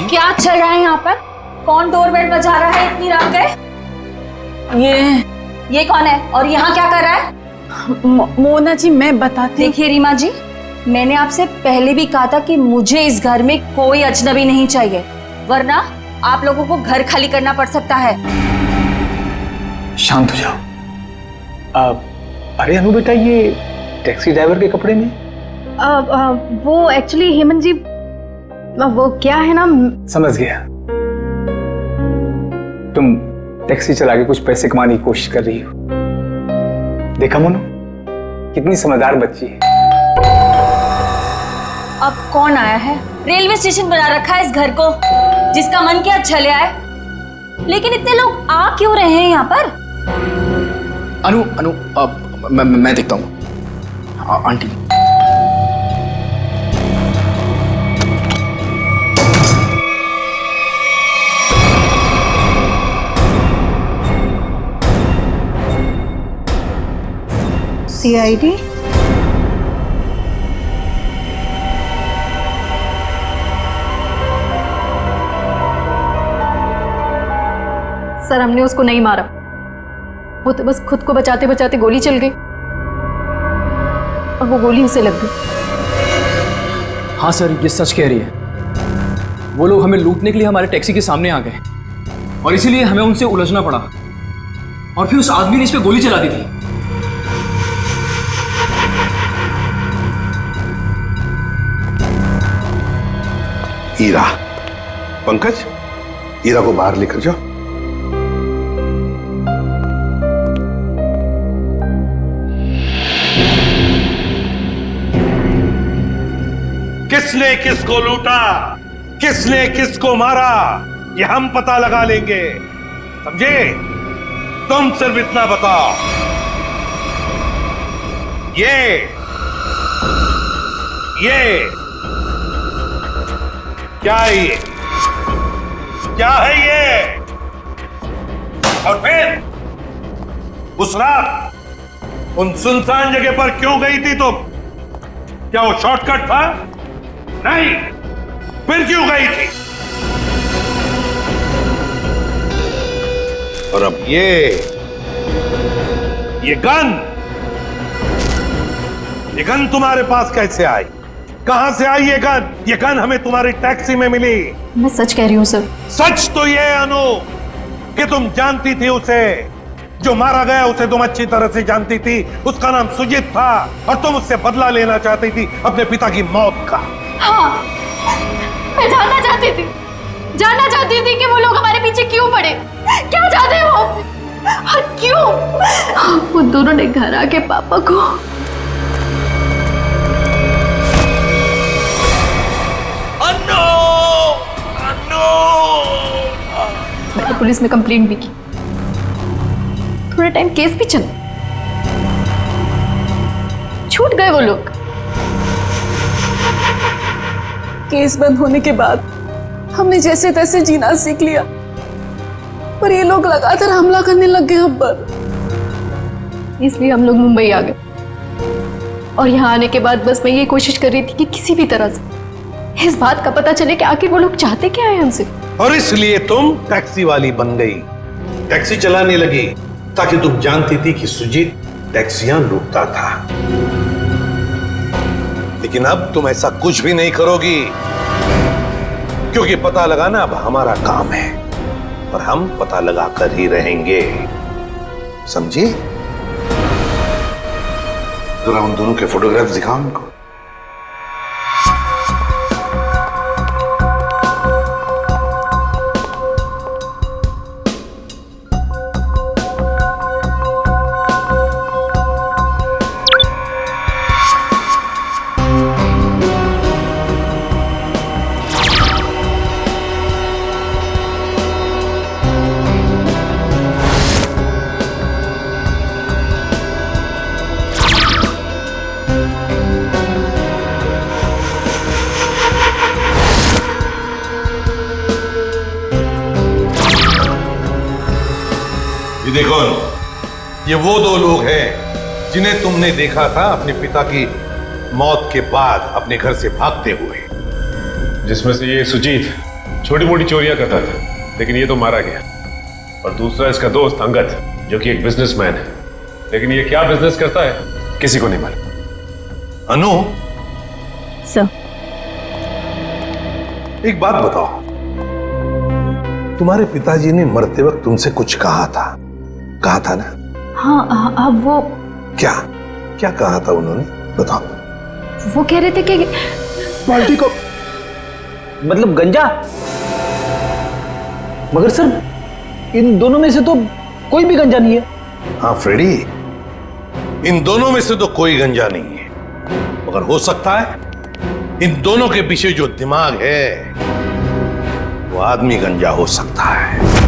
S7: क्या चल रहा है यहाँ पर? कौन डोरबेल बजा रहा है इतनी रात गए? ये कौन है और यहाँ क्या कर रहा है?
S23: मोना जी, मैं बताती हूँ।
S7: देखिए रीमा जी, मैंने आपसे पहले भी कहा था कि मुझे इस घर में कोई अजनबी नहीं चाहिए, वरना आप लोगों को घर खाली करना पड़ सकता है।
S10: शांत हो जाओ। अरे अनु बेटा, ये टैक्सी ड्राइवर के कपड़े में?
S11: वो एक्चुअली हेमंत जी, वो क्या है ना।
S10: समझ गया, तुम टैक्सी चला के कुछ पैसे कमाने की कोशिश कर रही हो। देखा मोनू, कितनी समझदार बच्ची है।
S7: अब कौन आया है? रेलवे स्टेशन बना रखा है इस घर को, जिसका मन किया चले आए। लेकिन इतने लोग आ क्यों रहे हैं यहाँ पर?
S4: अनु अनु, मैं देखता हूँ। Aunty,
S11: CID? सर, हमने उसको नहीं मारा, वो तो बस खुद को बचाते बचाते गोली चल गई और वो गोली उसे लग गई।
S4: हाँ सर, ये सच कह रही है। वो लोग हमें लूटने के लिए हमारे टैक्सी के सामने आ गए और इसीलिए हमें उनसे उलझना पड़ा, और फिर उस आदमी ने इस पे गोली चला दी थी।
S18: ईरा, पंकज, ईरा को बाहर लेकर जाओ।
S3: किसने किसको लूटा, किसने किसको मारा, ये हम पता लगा लेंगे, समझे? तुम सिर्फ इतना बताओ, ये क्या है? ये क्या है ये? और फिर उस रात उन सुनसान जगह पर क्यों गई थी तुम? क्या वो शॉर्टकट था? नहीं, फिर क्यों गई थी? और अब ये गन तुम्हारे पास कैसे आई? कहां से आई ये गन? ये गन हमें तुम्हारी टैक्सी में मिली।
S11: मैं सच कह रही हूँ सर।
S3: सच तो ये अनु कि तुम जानती थी उसे, जो मारा गया उसे तुम अच्छी तरह से जानती थी। उसका नाम सुजीत था और तुम उससे बदला लेना चाहती थी अपने पिता की मौत का।
S23: हाँ, मैं जानना चाहती थी कि वो लोग हमारे पीछे क्यों पड़े, क्या चाहते हैं वो हमसे, और क्यों वो दोनों ने घर आके पापा को। मैंने पुलिस में कंप्लेंट भी की, थोड़ा टाइम केस भी चला, छूट गए वो लोग।
S5: केस बंद होने के बाद हमने जैसे तैसे जीना सीख लिया, पर ये लोग लगातार हमला करने लग गए हम पर।
S23: इसलिए हम लोग मुंबई आ गए और यहाँ आने के बाद बस मैं ये कोशिश कर रही थी कि किसी भी तरह से इस बात का पता चले कि आखिर वो लोग चाहते क्या है हमसे।
S3: और इसलिए तुम टैक्सी वाली बन गई, टैक्सी चलाने लगी, ताकि तुम जानती थी कि सुजीत टैक्सियां लूटता था। लेकिन अब तुम ऐसा कुछ भी नहीं करोगी, क्योंकि पता लगाना अब हमारा काम है और हम पता लगा कर ही रहेंगे, समझी? जरा उन दोनों के फोटोग्राफ दिखाओ उनको। देखो, ये वो दो लोग हैं जिन्हें तुमने देखा था अपने पिता की मौत के बाद अपने घर से भागते हुए।
S15: जिसमें से ये सुजीत छोटी मोटी चोरियां करता था, लेकिन ये तो मारा गया। और दूसरा इसका दोस्त अंगद, जो कि एक बिजनेसमैन है, लेकिन ये क्या बिजनेस करता है किसी को नहीं मालूम।
S3: अनु
S23: सर,
S3: एक बात बताओ, तुम्हारे पिताजी ने मरते वक्त तुमसे कुछ कहा था ना?
S23: हाँ, अब वो
S3: क्या कहा था उन्होंने, बताओ।
S23: वो कह रहे थे कि
S19: बाल्टी को मतलब गंजा। मगर सर, इन दोनों में से तो कोई भी गंजा नहीं है।
S3: हाँ फ्रेडी, इन दोनों में से तो कोई गंजा नहीं है, मगर हो सकता है इन दोनों के पीछे जो दिमाग है वो आदमी गंजा हो सकता है।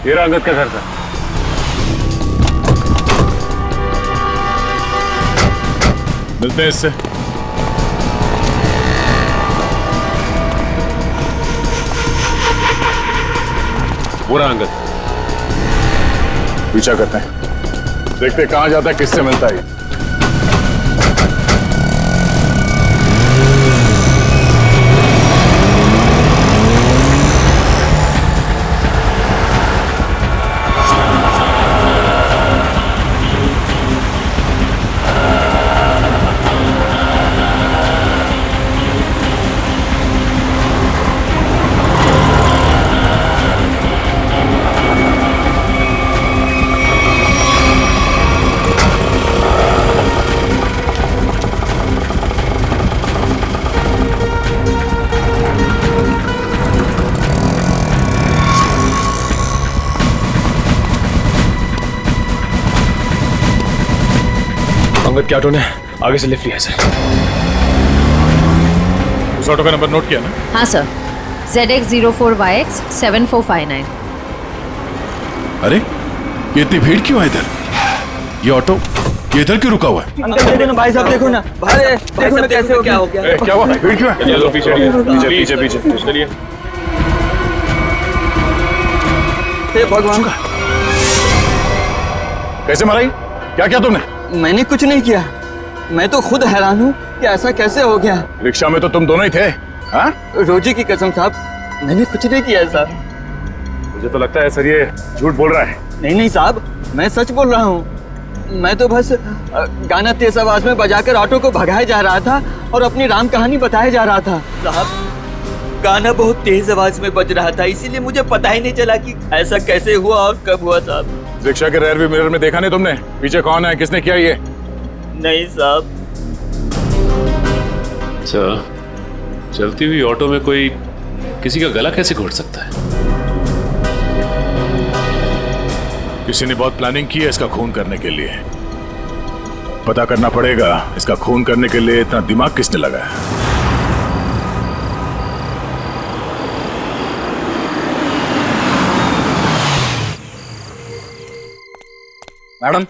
S15: ये रहा अंगद का घर था।
S17: मिलते हैं इससे।
S15: वो रहा अंगद।
S17: पीछा करते हैं, देखते कहां जाता है, किससे मिलता है।
S16: अंगद के ऑटो ने आगे से लिफ्ट लिया है सर।
S17: उस ऑटो का नंबर नोट किया ना?
S22: हाँ सर, ZX04YX 7459।
S17: अरे ये इतनी भीड़ क्यों है इधर? ये ऑटो ये इधर क्यों रुका हुआ है?
S19: अंकल देखो ना, भाई साहब देखो ना, भाई देखो ना कैसे हो गया।
S17: क्या हुआ? भीड़ क्यों है?
S15: चलो पीछे पीछे पीछे पीछे चलिए।
S19: भगवान,
S17: कैसे मारा? क्या किया तुमने?
S19: मैंने कुछ नहीं किया। मैं तो खुद हैरान हूँ कि ऐसा कैसे हो गया।
S17: रिक्शा में तो तुम दोनों ही थे। हाँ?
S19: रोजी की कसम साहब, मैंने कुछ नहीं किया साहब।
S15: मुझे तो लगता है सर ये झूठ बोल रहा है।
S19: नहीं साहब, मैं सच बोल रहा हूँ। मैं तो बस गाना तेज आवाज में बजाकर ऑटो को भगाया जा रहा था और अपनी राम कहानी बताया जा रहा था। साहब, गाना बहुत तेज आवाज में बज रहा था, इसीलिए मुझे पता ही नहीं चला कि ऐसा कैसे हुआ और कब हुआ साहब।
S17: रिक्शा के रेयर व्यू मिरर में देखा नहीं तुमने? पीछे कौन है, किसने किया ये?
S19: नहीं साहब।
S15: अच्छा, चलती हुई ऑटो में कोई किसी का गला कैसे घोट सकता है?
S17: किसी ने बहुत प्लानिंग की है इसका खून करने के लिए। पता करना पड़ेगा इसका खून करने के लिए इतना दिमाग किसने लगाया।
S4: मैडम,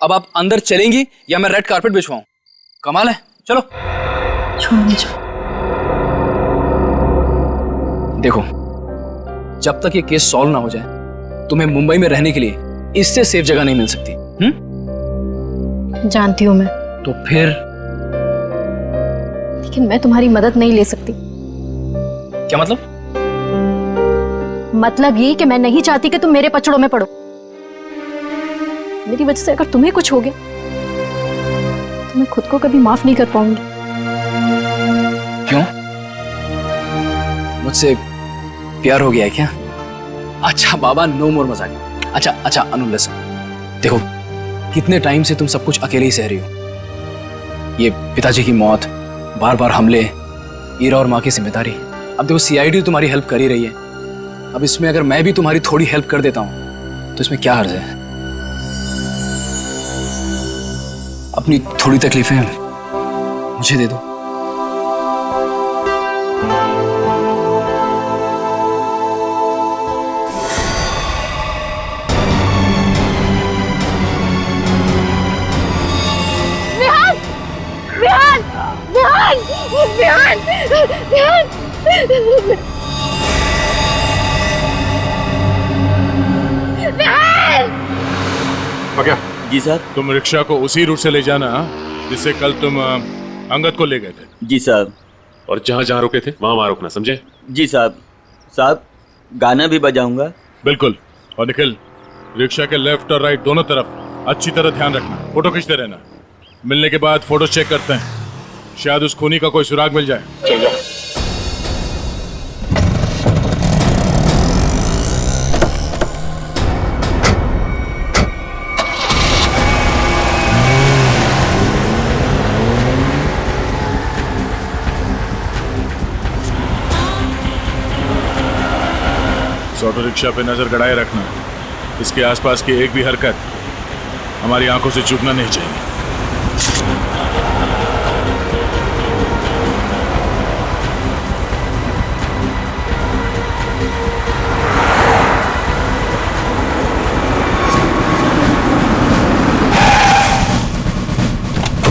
S4: अब आप अंदर चलेंगी या मैं रेड कारपेट बिछवाऊं? कमाल है, चलो।
S11: छोड़ मुझे।
S4: देखो, जब तक ये केस सॉल्व ना हो जाए तुम्हें मुंबई में रहने के लिए इससे सेफ जगह नहीं मिल सकती।
S23: जानती हूँ मैं,
S4: तो फिर
S23: लेकिन मैं तुम्हारी मदद नहीं ले सकती।
S4: क्या मतलब?
S23: मतलब ये कि मैं नहीं चाहती कि तुम मेरे पचड़ों में पड़ो। मेरी वजह से अगर तुम्हें कुछ हो गया तो मैं खुद को कभी माफ नहीं कर पाऊंगी।
S4: क्यों? मुझसे प्यार हो गया है क्या? अच्छा बाबा, नो मोर मजाक। अच्छा अनु लिसन, देखो कितने टाइम से तुम सब कुछ अकेले ही सह रही हो। ये पिताजी की मौत, बार बार हमले, ईरा और माँ की जिम्मेदारी। अब देखो सीआईडी तुम्हारी हेल्प कर ही रही है, अब इसमें अगर मैं भी तुम्हारी थोड़ी हेल्प कर देता हूँ तो इसमें क्या हर्ज है? अपनी थोड़ी तकलीफें मुझे दे दो।
S18: क्या? जी सर। तुम रिक्शा को उसी रूट से ले जाना जिससे कल तुम अंगद को ले गए थे।
S6: जी साहब।
S18: और जहाँ जहाँ रुके थे वहाँ रुकना, समझे?
S6: जी साहब। साहब, गाना भी बजाऊंगा।
S18: बिल्कुल। और निखिल, रिक्शा के लेफ्ट और राइट दोनों तरफ अच्छी तरह ध्यान रखना, फोटो खींचते रहना। मिलने के बाद फोटो चेक करते हैं, शायद उस खूनी का कोई सुराग मिल जाए। चल जाओ। ऑटो रिक्शा पे नजर गड़ाए रखना, इसके आसपास की एक भी हरकत हमारी आंखों से चूकना नहीं चाहिए।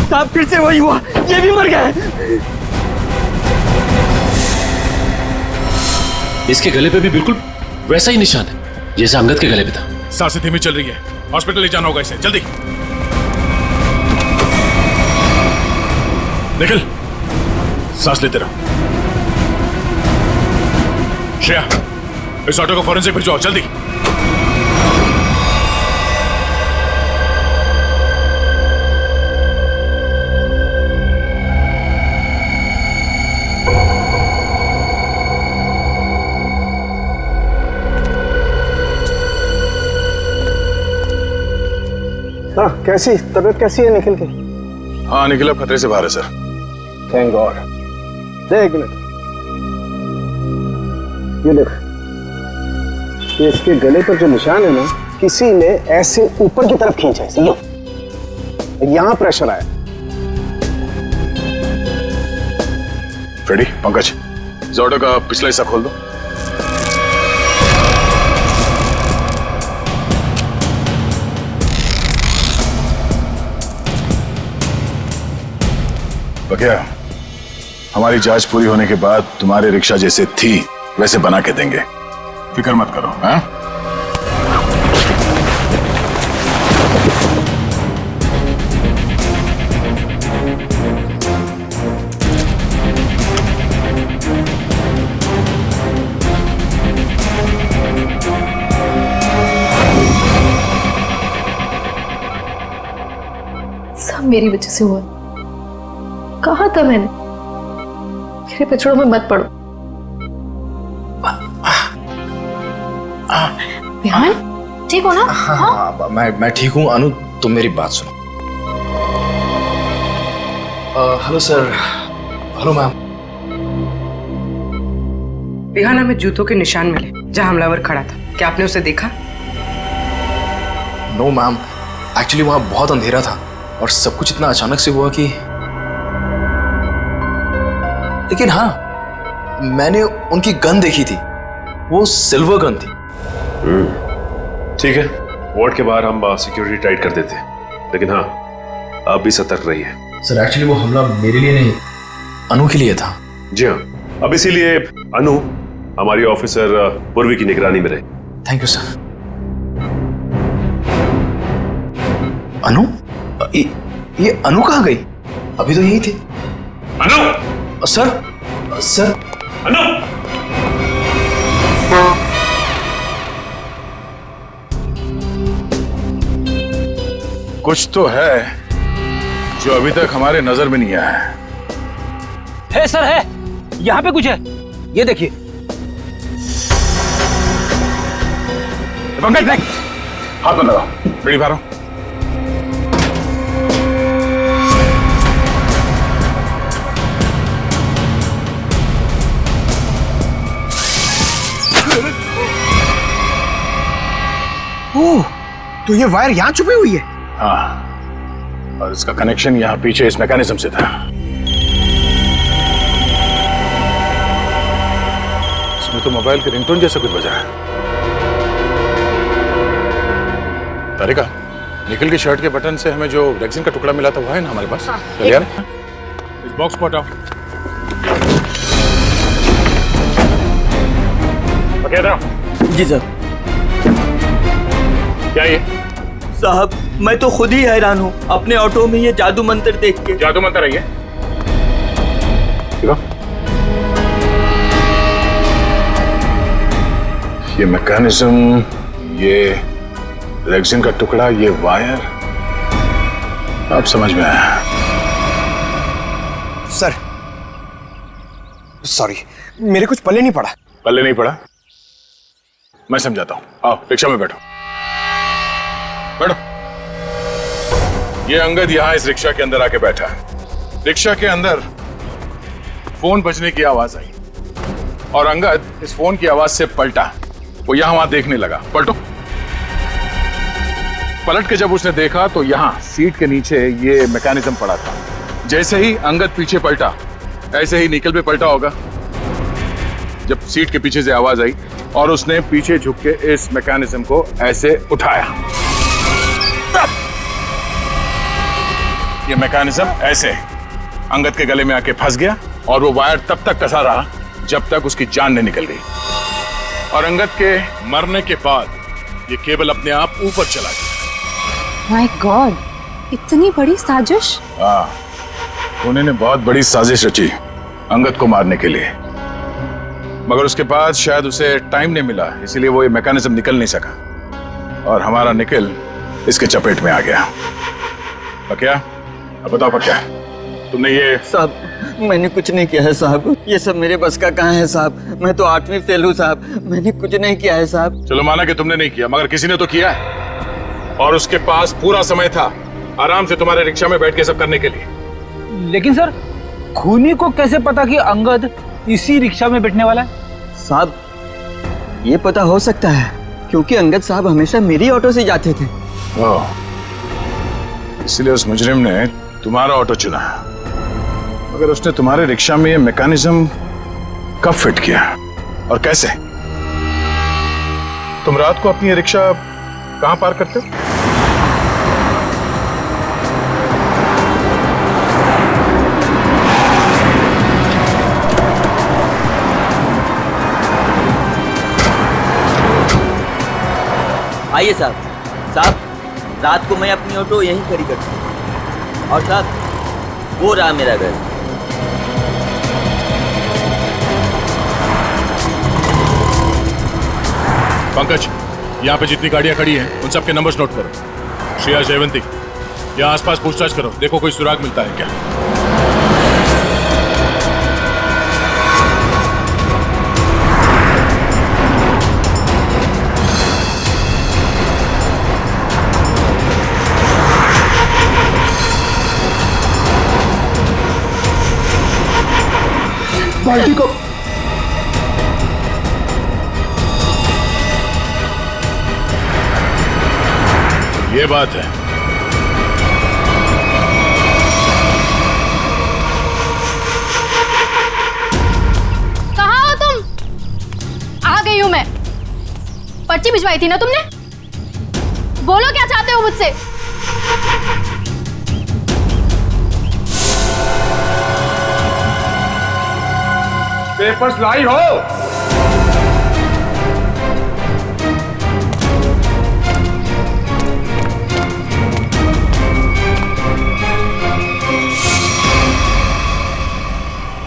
S6: साहब, फिर से वही हुआ, ये भी मर गए।
S8: इसके गले पे भी बिल्कुल वैसा ही निशान है जैसा अंगद के गले पे था।
S18: सांसें धीमी चल रही है, हॉस्पिटल ले जाना होगा इसे, जल्दी। निखिल, सांस लेते रहो। श्रेया, इस ऑटो को फॉरेंसिक भिजवाओ, जल्दी।
S13: हाँ, कैसी तबीयत कैसी है निखिल की?
S18: हाँ, निखिल अब खतरे से बाहर है सर।
S13: Thank God. दे एक मिनट, ये देख, ये इसके गले पर जो निशान है ना, किसी ने ऐसे ऊपर की तरफ खींचा है, समझो, यहां प्रेशर आया।
S18: फ्रेडी, पंकज, इस ऑटो का पिछला हिस्सा खोल दो। बकिया, हमारी जांच पूरी होने के बाद तुम्हारी रिक्शा जैसे थी वैसे बना के देंगे, फिक्र मत करो। हाँ?
S23: सब मेरी वजह से हुआ। कहा था मैंने, मेरे पचड़ों में मत पड़ो। बिहान, ठीक हो ना?
S4: हाँ, मैं ठीक हूँ। अनु, तुम मेरी बात सुनो। Hello sir. Hello ma'am.
S12: बिहाना में जूतों के निशान मिले जहां हमलावर खड़ा था, क्या आपने उसे देखा?
S4: नो मैम, एक्चुअली वहां बहुत अंधेरा था और सब कुछ इतना अचानक से हुआ कि, लेकिन हाँ, मैंने उनकी गन देखी थी, वो सिल्वर गन थी।
S9: ठीक है, वार्ड के बाहर हम सिक्योरिटी टाइट कर देते हैं, लेकिन हाँ, आप भी सतर्क रहिए।
S4: सर एक्चुअली वो हमला मेरे लिए नहीं,
S16: अनु के लिए था।
S9: जी हाँ, अब इसीलिए अनु हमारी ऑफिसर पूर्वी की निगरानी में रहे।
S16: Thank you sir. अनु, ये अनु कहाँ गई? अभी तो यही थी।
S9: अनु!
S16: सर
S9: अनु!
S18: कुछ तो है जो अभी तक हमारे नजर में नहीं आया है।
S19: सर है, यहाँ पे कुछ है, ये देखिए।
S18: पंकज देख, हाथ में लगाओ, बीड़ी मारो।
S20: ओह, तो ये वायर यहाँ छुपी हुई है।
S18: हाँ, और इसका कनेक्शन यहाँ पीछे इस मैकेनिज्म से था। इसमें तो मोबाइल के रिंगटोन जैसा कुछ बजा है। तारिका, निकल की शर्ट के बटन से हमें जो रेक्सिन का टुकड़ा मिला था वो है ना हमारे पास? चल यार, इस बॉक्स को हटाओ।
S6: जी सर।
S18: क्या ये?
S6: साहब, मैं तो खुद ही हैरान हूँ अपने ऑटो में ये जादू मंत्र देख के।
S18: जादू मंत्र है ये? ये मैकेनिज्म, ये रेक्सिन का टुकड़ा, ये वायर, अब समझ में आया।
S20: सर, सॉरी, मेरे कुछ पल्ले नहीं पड़ा।
S18: पल्ले नहीं पड़ा? मैं समझाता हूँ, आओ रिक्शा में बैठो। बैठो। ये अंगद यहाँ इस रिक्शा के अंदर आके बैठा है। रिक्शा के अंदर फोन बजने की आवाज आई और अंगद इस फोन की आवाज से पलटा। वो यहाँ वहां देखने लगा। पलटो। पलट के जब उसने देखा तो यहाँ सीट के नीचे ये मैकेनिज्म पड़ा था। जैसे ही अंगद पीछे पलटा, ऐसे ही निकल पे पलटा होगा जब सीट के पीछे से आवाज आई और उसने पीछे झुक के इस मैकेनिज्म को ऐसे उठाया। ये मैकेनिज्म ऐसे अंगद के गले में आके फंस गया और वो वायर तब तक कसा रहा जब तक उसकी जान नहीं निकल गई। और अंगद के मरने के बाद ये केबल अपने आप ऊपर चला गया।
S11: माय गॉड, इतनी बड़ी साजिश।
S18: हाँ, उन्होंने बहुत बड़ी साजिश रची अंगद को मारने के लिए, मगर उसके बाद शायद उसे टाइम नहीं मिला, इसीलिए वो ये मैकेनिज्म निकल नहीं सका और हमारा निकल इसके चपेट में आ गया। पक्या, अब बताओ पक्या, तुमने ये?
S6: साहब, मैंने कुछ नहीं किया है साहब, ये सब मेरे बस का कहाँ है साहब। मैं तो 8वीं फेल हूँ साहब, मैंने कुछ नहीं किया है साहब।
S18: चलो माना कि तुमने नहीं किया, मगर किसी ने तो किया है और उसके पास पूरा समय था आराम से तुम्हारे रिक्शा में बैठ के सब करने के लिए।
S19: लेकिन सर, खूनी को कैसे पता कि अंगद इसी रिक्शा में बैठने वाला है?
S6: साहब, ये पता हो सकता है क्योंकि अंगद साहब हमेशा मेरी ऑटो से जाते थे।
S18: इसलिए उस मुजरिम ने तुम्हारा ऑटो चुना। मगर उसने तुम्हारे रिक्शा में ये मैकेनिज्म कब फिट किया और कैसे? तुम रात को अपनी रिक्शा कहां पार्क करते हो?
S6: आइए साहब। साहब, रात को मैं अपनी ऑटो यहीं खड़ी करता हूँ और साहब वो रहा मेरा घर।
S18: पंकज, यहाँ पे जितनी गाड़ियां खड़ी हैं उन सबके नंबर्स नोट करो। श्रेया, जयवंती, यहाँ आसपास पूछताछ करो, देखो कोई सुराग मिलता है क्या।
S20: बाल्टी को
S18: ये बात है।
S23: कहाँ हो तुम? आ गई हूं मैं। पर्ची भिजवाई थी ना तुमने? बोलो क्या चाहते हो मुझसे?
S10: पेपर्स लाई हो?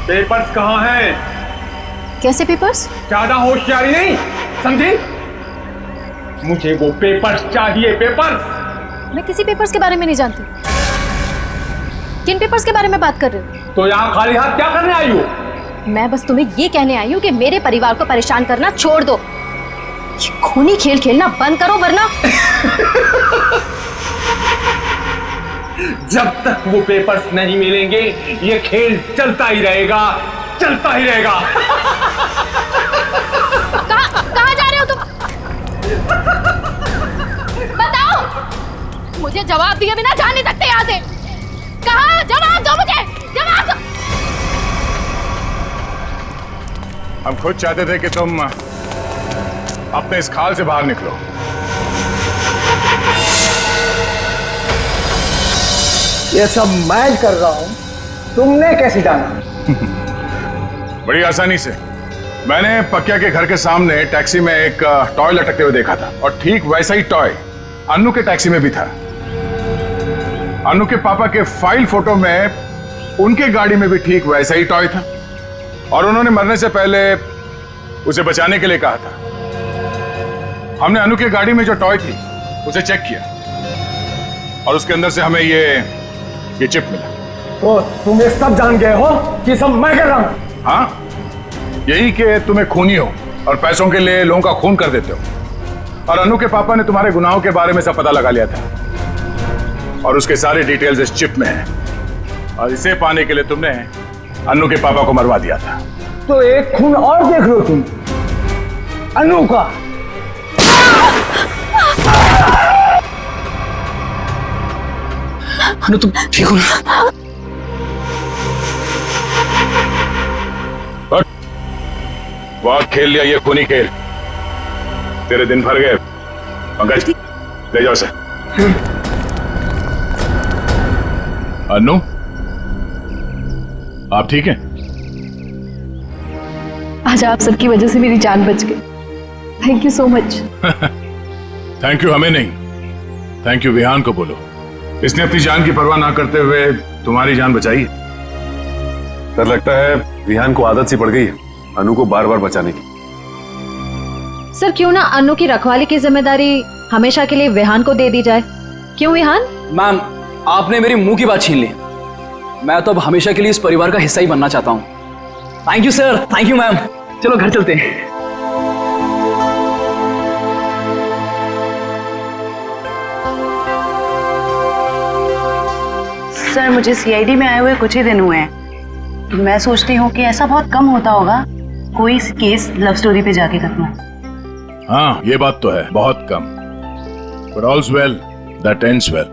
S10: पेपर्स कहाँ हैं?
S23: कैसे पेपर्स?
S10: ज्यादा होशियारी नहीं, समझी? मुझे वो पेपर्स चाहिए, पेपर्स।
S23: मैं किसी पेपर्स के बारे में नहीं जानती। किन पेपर्स के बारे में बात कर रहे हो?
S10: तो यहाँ खाली हाथ क्या करने आई हो?
S23: मैं बस तुम्हें ये कहने आई हूँ कि मेरे परिवार को परेशान करना छोड़ दो। ये खूनी खेल खेलना बंद करो वरना
S10: जब तक वो पेपर्स नहीं मिलेंगे ये खेल चलता ही रहेगा, चलता ही रहेगा।
S23: कहाँ जा रहे हो तुम? बताओ, मुझे जवाब दिए बिना जा नहीं सकते यहाँ से। कहाँ? जवाब दो मुझे, जवाब दो।
S18: हम खुद चाहते थे कि तुम अपने इस खाल से बाहर निकलो।
S13: ये सब मैं कर रहा हूं, तुमने कैसे जाना?
S18: बड़ी आसानी से। मैंने पक्या के घर के सामने टैक्सी में एक टॉय लटकते हुए देखा था और ठीक वैसा ही टॉय अन्नू के टैक्सी में भी था। अन्नू के पापा के फाइल फोटो में उनके गाड़ी में भी ठीक वैसा ही टॉय था और उन्होंने मरने से पहले उसे बचाने के लिए कहा था। हमने अन्नू के गाड़ी में जो टॉय थी उसे चेक किया और उसके अंदर से हमें ये चिप मिला।
S10: तो तुम ये सब जान गए हो कि सब मैं कर रहा हूं?
S18: हाँ, यही कि तुम्हें खूनी हो और पैसों के लिए लोगों का खून कर देते हो। और अन्नू के पापा ने तुम्हारे गुनाहों के बारे में सब पता लगा लिया था और उसके सारे डिटेल्स इस चिप में हैं और इसे पाने के लिए तुमने अन्नू के पापा को मरवा दिया था।
S10: तो एक खून और देख लो तुम, अन्नू का।
S4: अन्नू तुम ठीक हो ना?
S18: बहुत खेल लिया ये खूनी खेल, तेरे दिन भर गए। पंकज, ले जाओ सर। अन्नू, आप ठीक हैं?
S5: आज आप सबकी वजह से मेरी जान बच गई। Thank you so much.
S18: Thank you हमें नहीं, थैंक यू विहान को बोलो। इसने अपनी जान की परवाह ना करते हुए तुम्हारी जान बचाई।
S9: डर लगता है विहान को आदत सी पड़ गई है अनु को बार बार बचाने की।
S22: सर क्यों ना अनु की रखवाली की जिम्मेदारी हमेशा के लिए विहान को दे दी जाए? क्यों विहान?
S4: मैम, आपने मेरी मुंह की बात छीन ली। मैं तो अब हमेशा के लिए इस परिवार का हिस्सा ही बनना चाहता हूँ। Thank you sir, thank you ma'am. चलो घर चलते हैं।
S11: सर मुझे सीआईडी में आए हुए कुछ ही दिन हुए हैं। मैं सोचती हूँ कि ऐसा बहुत कम होता होगा कोई केस लव स्टोरी पे जाके खत्म।
S18: हाँ, ये बात तो है, बहुत कम। But all's well that ends well.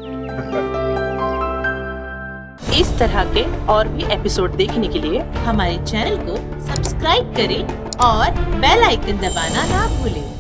S2: इस तरह के और भी एपिसोड देखने के लिए हमारे चैनल को सब्सक्राइब करें और बेल आइकन दबाना ना भूलें।